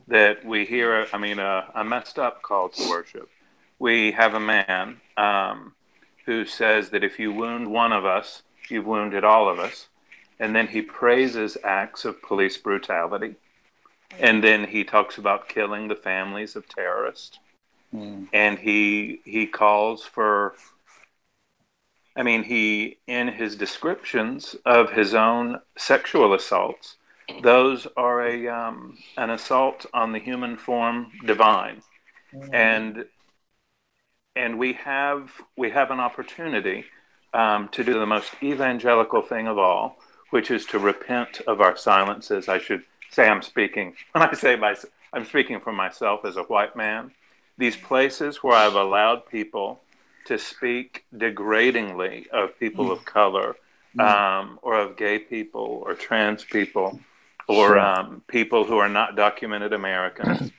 that we hear. I mean, a messed up call to worship. We have a man who says that if you wound one of us, you've wounded all of us. And then he praises acts of police brutality. And then he talks about killing the families of terrorists. And he calls for, I mean, in his descriptions of his own sexual assaults, those are an assault on the human form divine. And we have an opportunity to do the most evangelical thing of all, which is to repent of our silences. I should say I'm speaking for myself as a white man. These places where I've allowed people to speak degradingly of people of color, or of gay people or trans people, or people who are not documented Americans.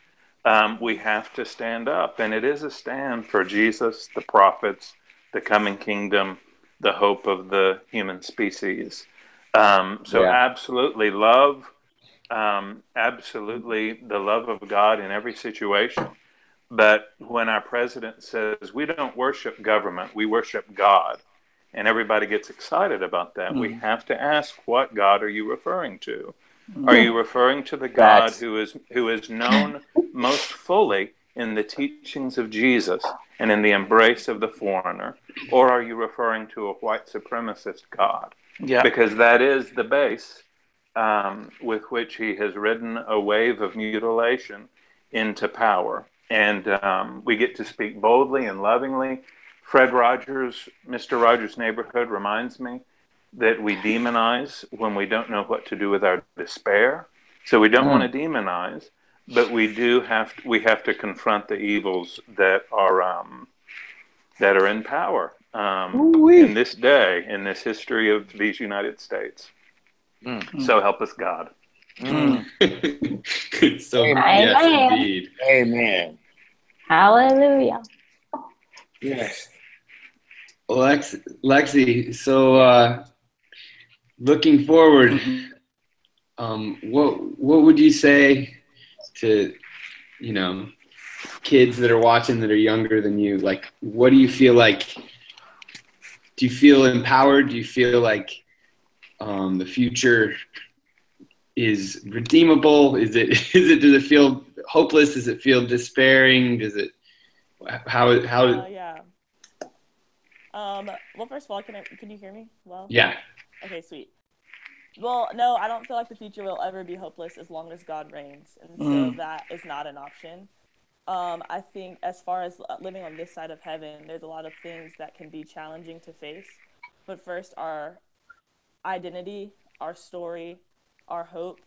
We have to stand up, and it is a stand for Jesus, the prophets, the coming kingdom, the hope of the human species. Absolutely absolutely the love of God in every situation. But when our president says we don't worship government, we worship God, and everybody gets excited about that, we have to ask, what God are you referring to? Are you referring to the God who is known most fully in the teachings of Jesus and in the embrace of the foreigner? Or are you referring to a white supremacist God? Yeah. Because that is the base with which he has ridden a wave of mutilation into power. And we get to speak boldly and lovingly. Fred Rogers, Mr. Rogers' Neighborhood, reminds me that we demonize when we don't know what to do with our despair. So we don't want to demonize, but we have to confront the evils that are in power in this day, in this history of these United States. So help us God. So Amen. yes, indeed. Amen. Hallelujah. Yes. Lexi, so looking forward, what would you say to, you know, kids that are watching that are younger than you? Like, what do you feel like? Do you feel empowered? Do you feel like the future is redeemable? Does it feel hopeless? Does it feel despairing? Does it yeah. Well, first of all, can you hear me well? Yeah. Okay, sweet. Well, no, I don't feel like the future will ever be hopeless as long as God reigns, and so that is not an option. I think as far as living on this side of heaven, there's a lot of things that can be challenging to face. But first, our identity, our story, our hope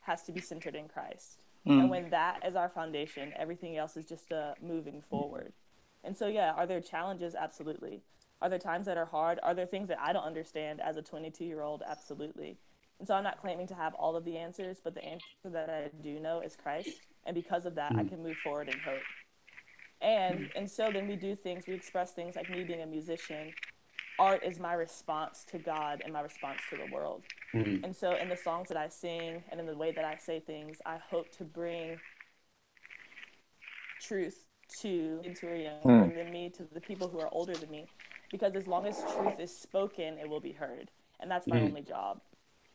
has to be centered in Christ. And when that is our foundation, everything else is just moving forward. And so, yeah, are there challenges? Absolutely. Are there times that are hard? Are there things that I don't understand as a 22-year-old? Absolutely. And so I'm not claiming to have all of the answers, but the answer that I do know is Christ. And because of that, I can move forward in hope. And so then we express things like me being a musician. Art is my response to God and my response to the world. And so in the songs that I sing and in the way that I say things, I hope to bring truth to kids who are younger than me, to the people who are older than me, because as long as truth is spoken, it will be heard. And that's my only job.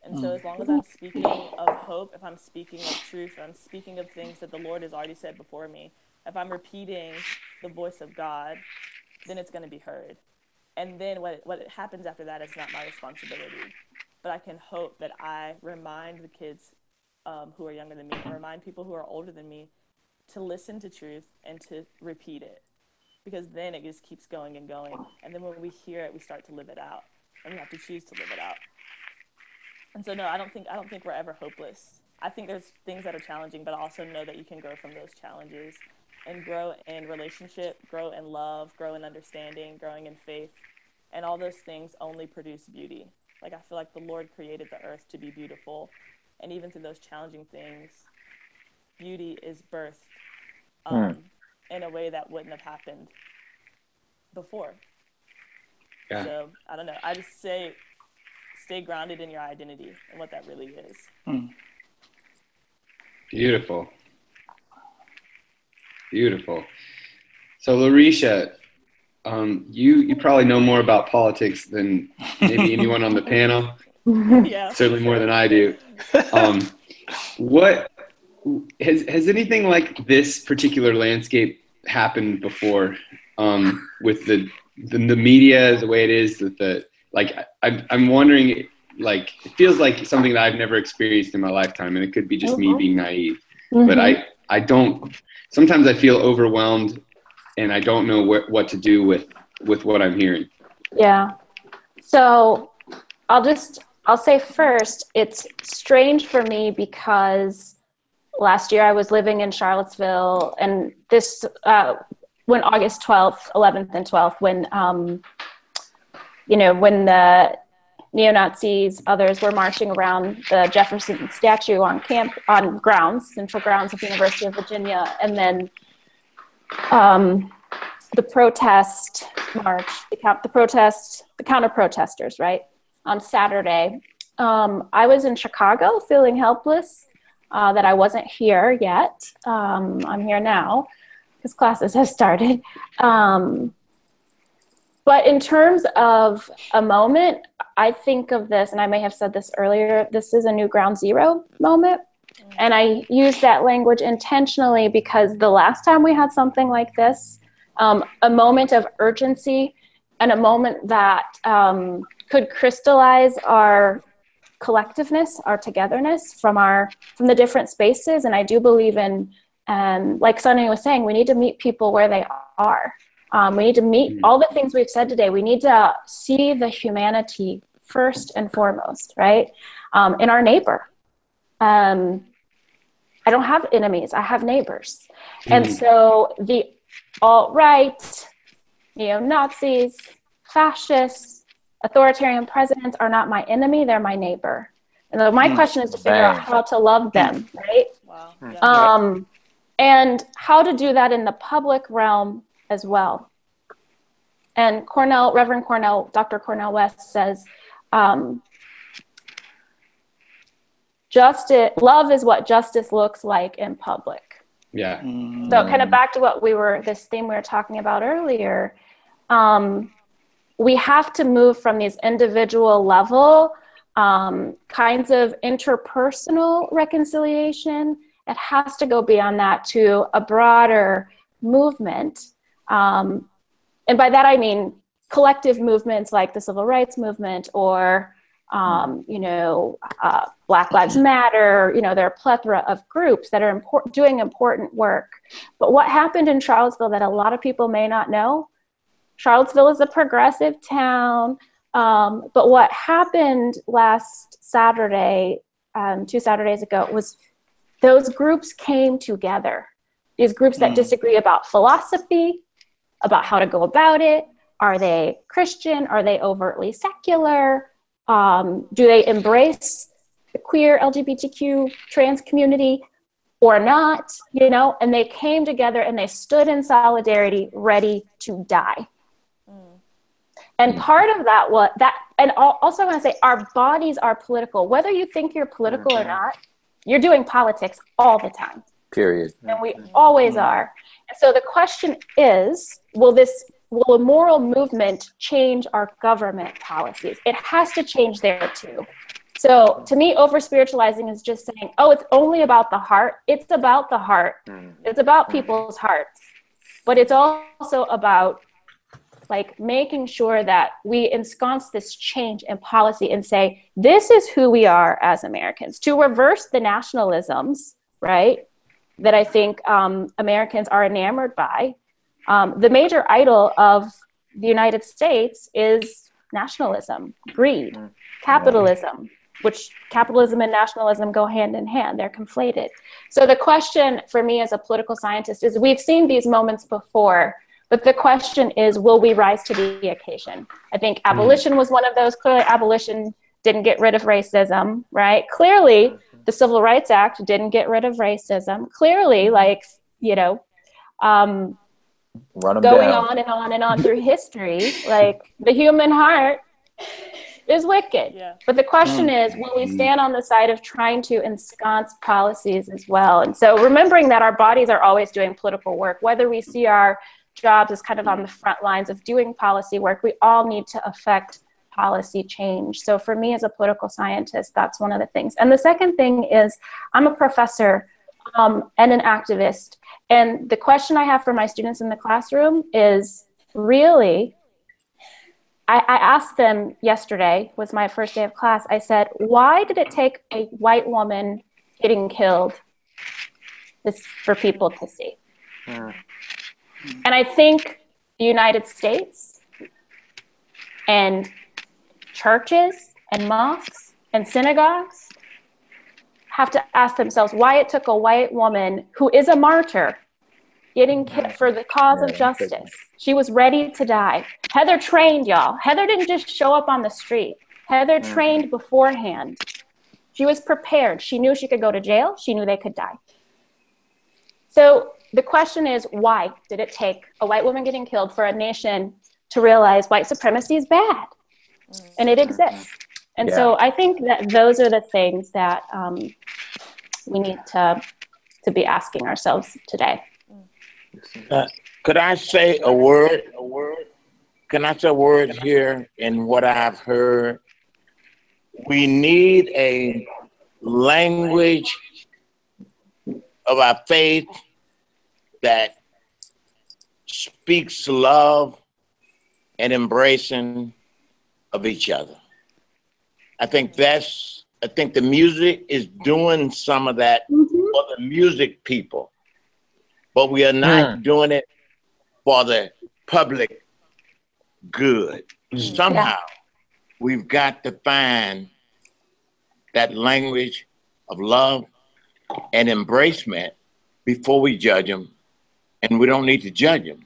And so as long as I'm speaking of hope, if I'm speaking of truth, if I'm speaking of things that the Lord has already said before me, if I'm repeating the voice of God, then it's going to be heard. And then what happens after that is not my responsibility. But I can hope that I remind the kids who are younger than me, and remind people who are older than me to listen to truth and to repeat it. Because then it just keeps going and going. And then when we hear it, we start to live it out. And we have to choose to live it out. And so, no, I don't think we're ever hopeless. I think there's things that are challenging, but I also know that you can grow from those challenges and grow in relationship, grow in love, grow in understanding, growing in faith. And all those things only produce beauty. Like, I feel like the Lord created the earth to be beautiful. And even through those challenging things, beauty is birthed in a way that wouldn't have happened before. Yeah. So, I don't know. I just say, stay grounded in your identity and what that really is. Beautiful. Beautiful. So, Larycia, you probably know more about politics than maybe anyone on the panel. Yeah. Certainly more than I do. What has anything like this particular landscape happened before, with the media the way it is, I'm wondering, like, it feels like something that I've never experienced in my lifetime, and it could be just me being naive, but I don't, sometimes I feel overwhelmed and I don't know what to do with what I'm hearing. Yeah. So I'll say first, it's strange for me because last year I was living in Charlottesville, and this, when August 12th, 11th and 12th, when when the neo-Nazis, others were marching around the Jefferson statue on central grounds of the University of Virginia. And then the protest march, the counter-protesters, right, on Saturday. I was in Chicago feeling helpless, that I wasn't here yet. I'm here now because classes have started. But in terms of a moment, I think of this, and I may have said this earlier, this is a new ground zero moment. And I use that language intentionally because the last time we had something like this, a moment of urgency and a moment that could crystallize our collectiveness, our togetherness from the different spaces. And I do believe in, like Sonny was saying, we need to meet people where they are. We need to meet all the things we've said today. We need to see the humanity first and foremost, right? In our neighbor. I don't have enemies, I have neighbors. And so the alt-right, neo-Nazis, fascists, authoritarian presidents are not my enemy, they're my neighbor. And my question is to figure out how to love them, right? Wow. Yeah. And how to do that in the public realm as well. And Reverend Dr. Cornel West says, love is what justice looks like in public. Yeah. So kind of back to this theme we were talking about earlier, we have to move from these individual level kinds of interpersonal reconciliation. It has to go beyond that to a broader movement. And by that I mean collective movements like the Civil Rights Movement or Black Lives Matter. There are a plethora of groups that are doing important work. But what happened in Charlottesville that a lot of people may not know, Charlottesville is a progressive town. But what happened last Saturday, 2 Saturdays ago, was those groups came together. These groups that disagree about philosophy, about how to go about it. Are they Christian? Are they overtly secular? Do they embrace the queer, LGBTQ, trans community or not? And they came together and they stood in solidarity, ready to die. And part of that was that, and also I want to say our bodies are political. Whether you think you're political or not, you're doing politics all the time. Period. And we always are. So the question is, will a moral movement change our government policies? It has to change there too. So to me, over-spiritualizing is just saying, oh, it's only about the heart. It's about the heart. It's about people's hearts. But it's also about like making sure that we ensconce this change in policy and say, this is who we are as Americans, to reverse the nationalisms, right, that I think Americans are enamored by. The major idol of the United States is nationalism, greed, capitalism, which capitalism and nationalism go hand in hand. They're conflated. So the question for me as a political scientist is, we've seen these moments before, but the question is, will we rise to the occasion? I think abolition was one of those. Clearly, abolition didn't get rid of racism, right? Clearly, the Civil Rights Act didn't get rid of racism. Clearly, like, you know, going on and on and on through history, like the human heart is wicked. Yeah. But the question is, will we stand on the side of trying to ensconce policies as well? And so remembering that our bodies are always doing political work, whether we see our jobs as kind of on the front lines of doing policy work, we all need to affect policy change. So for me as a political scientist, that's one of the things. And the second thing is, I'm a professor and an activist. And the question I have for my students in the classroom is really, I asked them yesterday, was my first day of class, I said, why did it take a white woman getting killed for people to see? And I think the United States and churches and mosques and synagogues have to ask themselves why it took a white woman who is a martyr getting killed for the cause of justice. She was ready to die. Heather trained, y'all. Heather didn't just show up on the street. Heather trained beforehand. She was prepared. She knew she could go to jail. She knew they could die. So the question is, why did it take a white woman getting killed for a nation to realize white supremacy is bad? And it exists. And so I think that those are the things that we need to be asking ourselves today. Could I say a word? Can I say a word here in what I've heard? We need a language of our faith that speaks love and embracing of each other. I think the music is doing some of that for the music people, but we are not doing it for the public good. Somehow we've got to find that language of love and embracement before we judge them. And we don't need to judge them,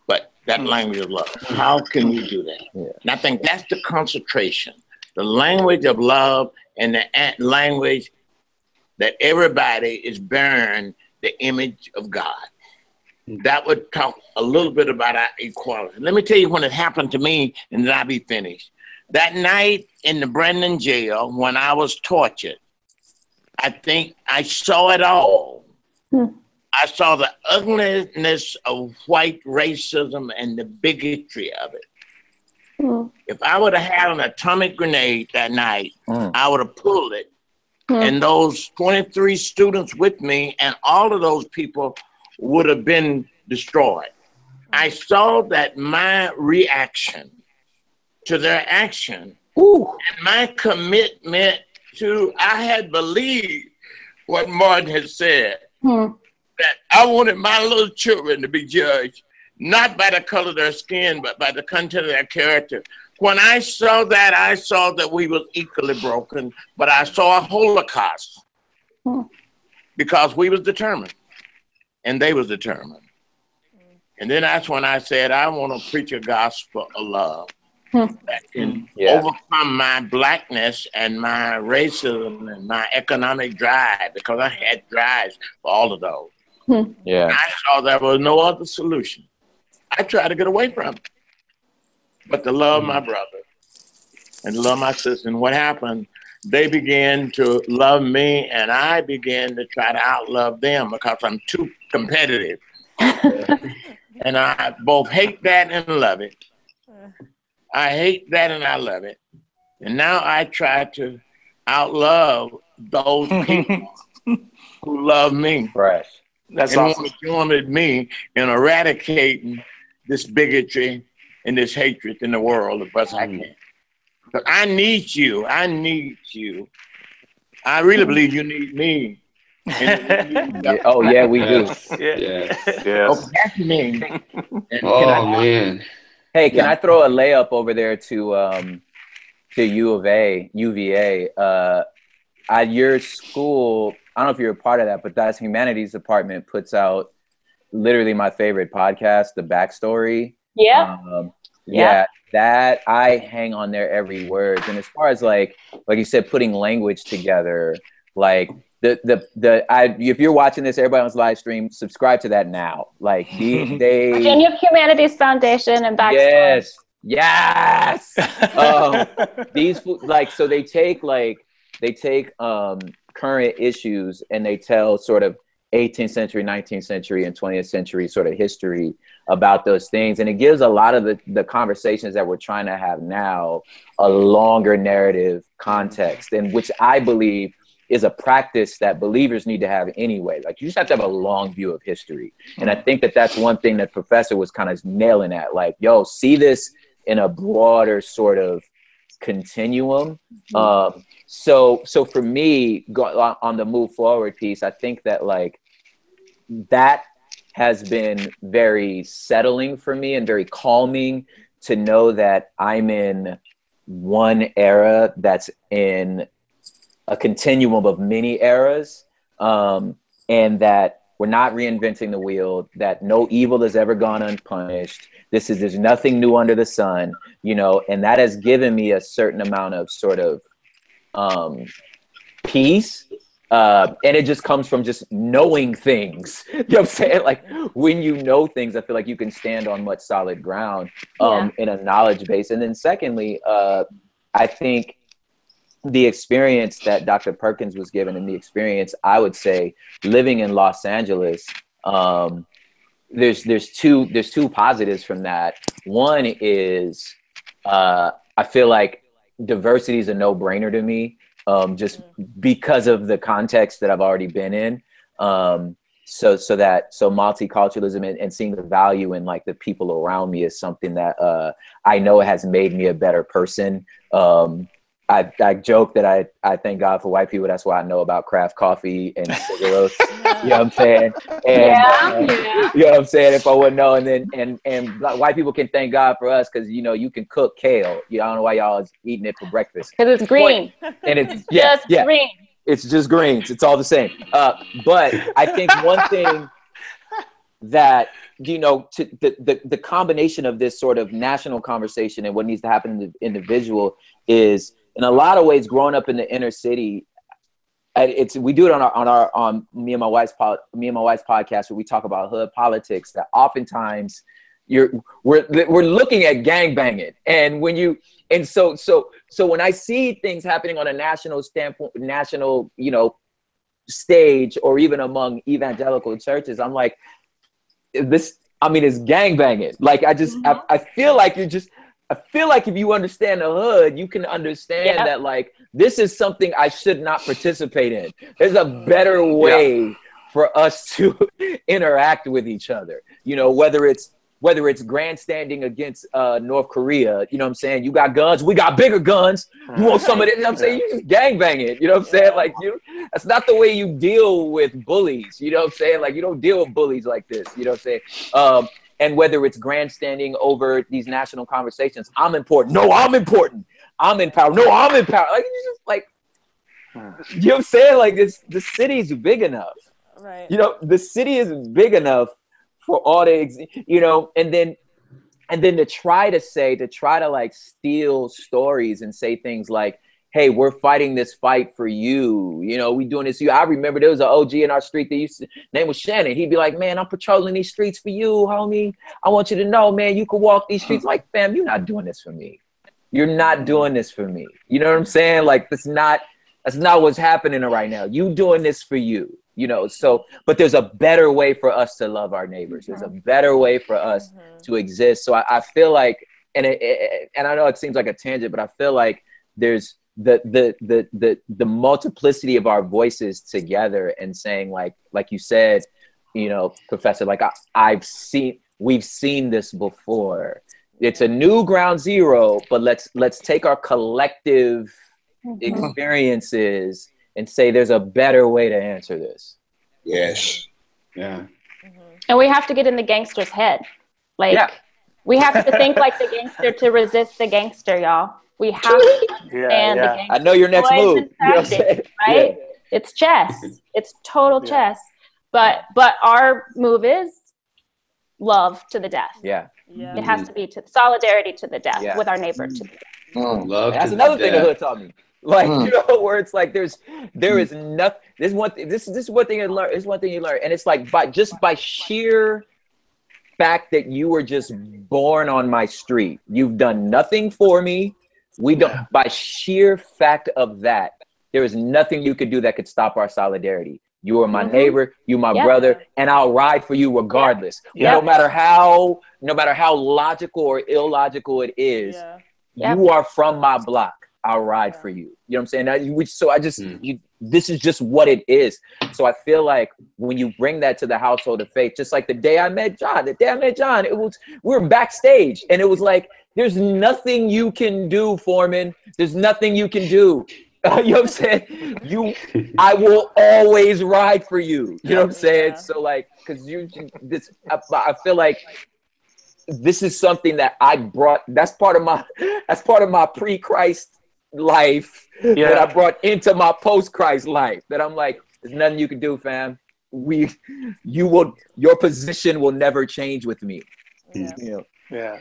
but that language of love. How can we do that? And I think that's the concentration, the language of love and the language that everybody is bearing the image of God. That would talk a little bit about our equality. Let me tell you when it happened to me, and then I'll be finished. That night in the Brennan jail, when I was tortured, I think I saw it all. I saw the ugliness of white racism and the bigotry of it. If I would have had an atomic grenade that night, I would have pulled it. And those 23 students with me and all of those people would have been destroyed. I saw that my reaction to their action and my commitment to, I had believed what Martin had said, that I wanted my little children to be judged, not by the color of their skin, but by the content of their character. When I saw that we was equally broken, but I saw a Holocaust because we was determined and they was determined. And then that's when I said, I want to preach a gospel of love that can overcome my blackness and my racism and my economic drive, because I had drives for all of those. I saw there was no other solution. I tried to get away from it. But to love my brother and to love my sister. And what happened, they began to love me and I began to try to outlove them because I'm too competitive. And I both hate that and love it. I hate that and I love it. And now I try to outlove those people who love me. Fresh. That's and awesome. want to join with me in eradicating this bigotry and this hatred in the world as best I can. But I need you. I need you. I really believe you need me. Oh yeah, we do. Yes. Oh, that's me. Oh man. Hey, can I throw a layup over there to UVA? At your school, I don't know if you're a part of that, but that's humanities department puts out literally my favorite podcast, The Backstory. Yeah. Yeah, that I hang on there every word. And as far as like you said, putting language together, like if you're watching this, everybody on this live stream, subscribe to that now. Like they Virginia Humanities Foundation and Backstory. Yes. These so they take current issues and they tell sort of 18th century, 19th century, and 20th century sort of history about those things. And it gives a lot of the conversations that we're trying to have now a longer narrative context, and which I believe is a practice that believers need to have anyway. Like you just have to have a long view of history. And I think that that's one thing that Professor was kind of nailing at, like, yo, see this in a broader sort of continuum. So for me, on the move forward piece, I think that like that has been very settling for me and very calming to know that I'm in one era that's in a continuum of many eras, and that we're not reinventing the wheel, that no evil has ever gone unpunished. There's nothing new under the sun, you know, and that has given me a certain amount of sort of peace. And it just comes from just knowing things. You know what I'm saying? Like when you know things, I feel like you can stand on much solid ground in a knowledge base. And then secondly, I think the experience that Dr. Perkins was given, and the experience, I would say, living in Los Angeles, there's two positives from that. One is I feel like diversity is a no-brainer to me, just because of the context that I've already been in. So multiculturalism and seeing the value in like the people around me is something that I know has made me a better person. I joke that I thank God for white people. That's why I know about craft coffee and cigarettes. You know what I'm saying? And, you know what I'm saying? If I wouldn't know, and white people can thank God for us because, you know, you can cook kale. I don't know why y'all is eating it for breakfast. Because it's green. And it's green. It's just greens. It's all the same. But I think one thing that, you know, to the combination of this sort of national conversation and what needs to happen in the individual is, in a lot of ways, growing up in the inner city, we do it on me and my wife's podcast, where we talk about hood politics. That oftentimes we're looking at gangbanging, and so when I see things happening on a national standpoint, you know, stage, or even among evangelical churches, I'm like, it's gangbanging. Like I feel like if you understand the hood, you can understand that like this is something I should not participate in. There's a better way for us to interact with each other. You know, whether it's grandstanding against North Korea, you know what I'm saying? You got guns, we got bigger guns. You want some of it? You know what I'm saying? You just gangbanging. You know what I'm saying? Like that's not the way you deal with bullies. You know what I'm saying? Like you don't deal with bullies like this. You know what I'm saying? And whether it's grandstanding over these national conversations, I'm important. No, I'm important. I'm in power. No, I'm in power. Like, it's just like, you know what I'm saying? Like, the city's big enough. Right. You know, the city is big enough for all the, you know, and then to try to like steal stories and say things like, hey, we're fighting this fight for you. You know, we doing this for you. I remember there was an OG in our street that name was Shannon. He'd be like, man, I'm patrolling these streets for you, homie. I want you to know, man, you can walk these streets. Like, fam, you're not doing this for me. You're not doing this for me. You know what I'm saying? Like, that's not what's happening right now. You doing this for you. you know, so, but there's a better way for us to love our neighbors. There's a better way for us to exist. So I feel like, and and I know it seems like a tangent, but I feel like there's the multiplicity of our voices together and saying like you said, you know, Professor, like we've seen this before. It's a new ground zero, but let's take our collective experiences and say there's a better way to answer this. Yes. Yeah. And we have to get in the gangster's head. Like, we have to think like the gangster to resist the gangster, y'all. We have to understand the gangster. I know your next move. You know what I'm saying? Right? Yeah. It's chess. It's total chess. But our move is love to the death. Yeah. Yeah. It has to be to solidarity to the death with our neighbor to the death. Love. That's another thing the hood taught me. Like, you know, where it's like there is nothing. This is one thing you learn. It's one thing you learn, and it's like by sheer fact that you were just born on my street. You've done nothing for me. We don't. By sheer fact of that, there is nothing you could do that could stop our solidarity. You are my neighbor, you my brother, and I'll ride for you regardless. No matter how logical or illogical it is, you are from my block. I'll ride for you. You know what I'm saying? This is just what it is. So I feel like when you bring that to the household of faith, just like the day I met John, we were backstage and it was like, there's nothing you can do, Foreman. There's nothing you can do. You know what I'm saying? I will always ride for you. You know what I'm saying? So like, cause I feel like this is something that I brought, that's part of my pre-Christ life that I brought into my post-Christ life, that I'm like, there's nothing you can do, fam. Your position will never change with me. You know? Yeah.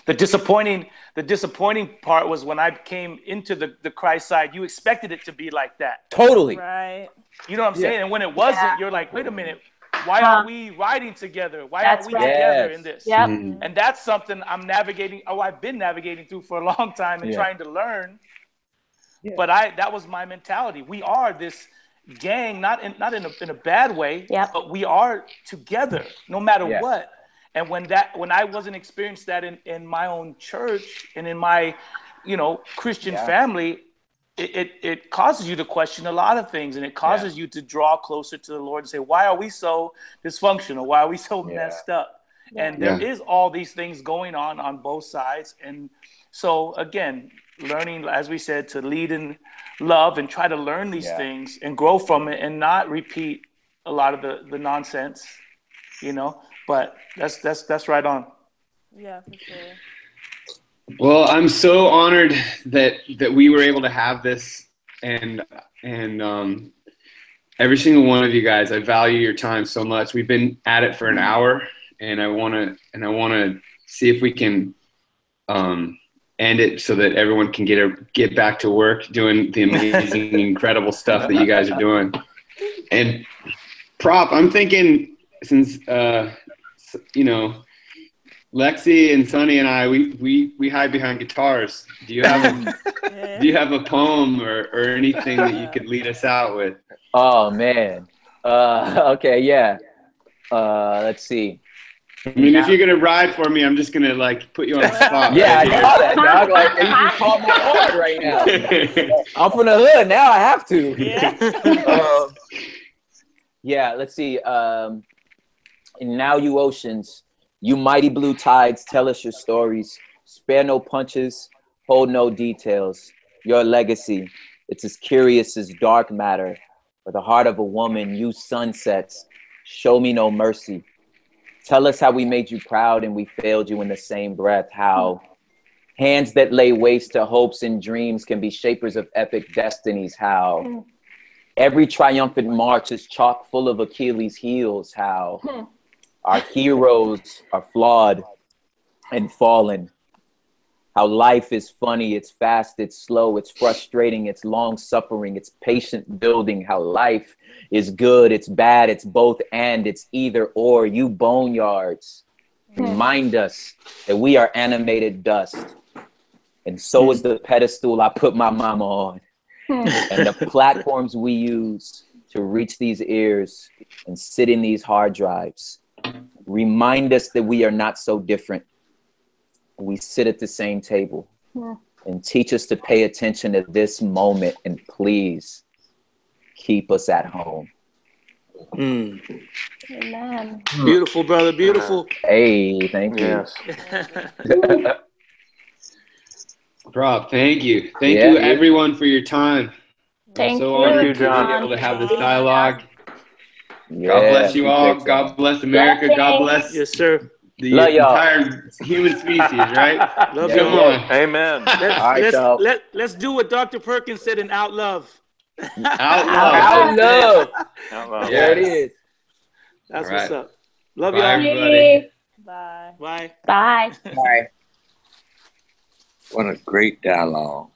The disappointing part was when I came into the Christ side, you expected it to be like that. Totally. Right. You know what I'm saying? And when it wasn't, you're like, wait a minute, why aren't we riding together? Why aren't we together in this? Yep. And that's something I'm navigating. I've been navigating through for a long time and trying to learn. But that was my mentality. We are this gang, not in a bad way, but we are together no matter what. And when I wasn't experienced that in my own church and in my, Christian family, it causes you to question a lot of things, and it causes you to draw closer to the Lord and say, why are we so dysfunctional? Why are we so messed up? And there is all these things going on both sides. And so again, learning, as we said, to lead in love and try to learn these things and grow from it and not repeat a lot of the nonsense, but that's right on. Yeah, for sure. Well, I'm so honored that we were able to have this, and every single one of you guys, I value your time so much. We've been at it for an hour, and I want to see if we can end it so that everyone can get back to work doing the amazing, incredible stuff that you guys are doing. And Prop, I'm thinking, since Lexi and Sonny and I, we hide behind guitars. Do you have a poem or anything that you could lead us out with? Oh man. Okay, yeah. Let's see. I mean, if you're gonna ride for me, I'm just gonna put you on the spot. Yeah, I know that, dog. Like, you just caught my heart right now. I'm from the hood now. I have to. Yeah. Let's see. And now, you oceans, you mighty blue tides, tell us your stories. Spare no punches, hold no details. Your legacy, it's as curious as dark matter. For the heart of a woman, you sunsets, show me no mercy. Tell us how we made you proud and we failed you in the same breath. How hands that lay waste to hopes and dreams can be shapers of epic destinies. How every triumphant march is chock full of Achilles' heels. How our heroes are flawed and fallen. How life is funny, it's fast, it's slow, it's frustrating, it's long suffering, it's patient building. How life is good, it's bad, it's both and, it's either or. You boneyards remind us that we are animated dust. And so is the pedestal I put my mama on. And the platforms we use to reach these ears and sit in these hard drives. Remind us that we are not so different. We sit at the same table. Yeah. And teach us to pay attention to this moment, and please keep us at home. Amen. Beautiful, brother. Beautiful. Hey, thank you. Yes. Rob, thank you. Thank Yeah. you, everyone, for your time. Thank so you. honored you, to John. be able to have this dialogue. Yeah, God bless you all. appreciate y'all. God bless America. God bless Yes, sir. the Love y'all. entire human species, right? Love Yeah, y'all. Come on. Amen. All right, y'all. Let's do what Dr. Perkins said in Out Love. Out loud. Out love. Out loud. There it is. That's All right. what's up. Love Bye, y'all. everybody. Bye. Bye. Bye. Bye. What a great dialogue.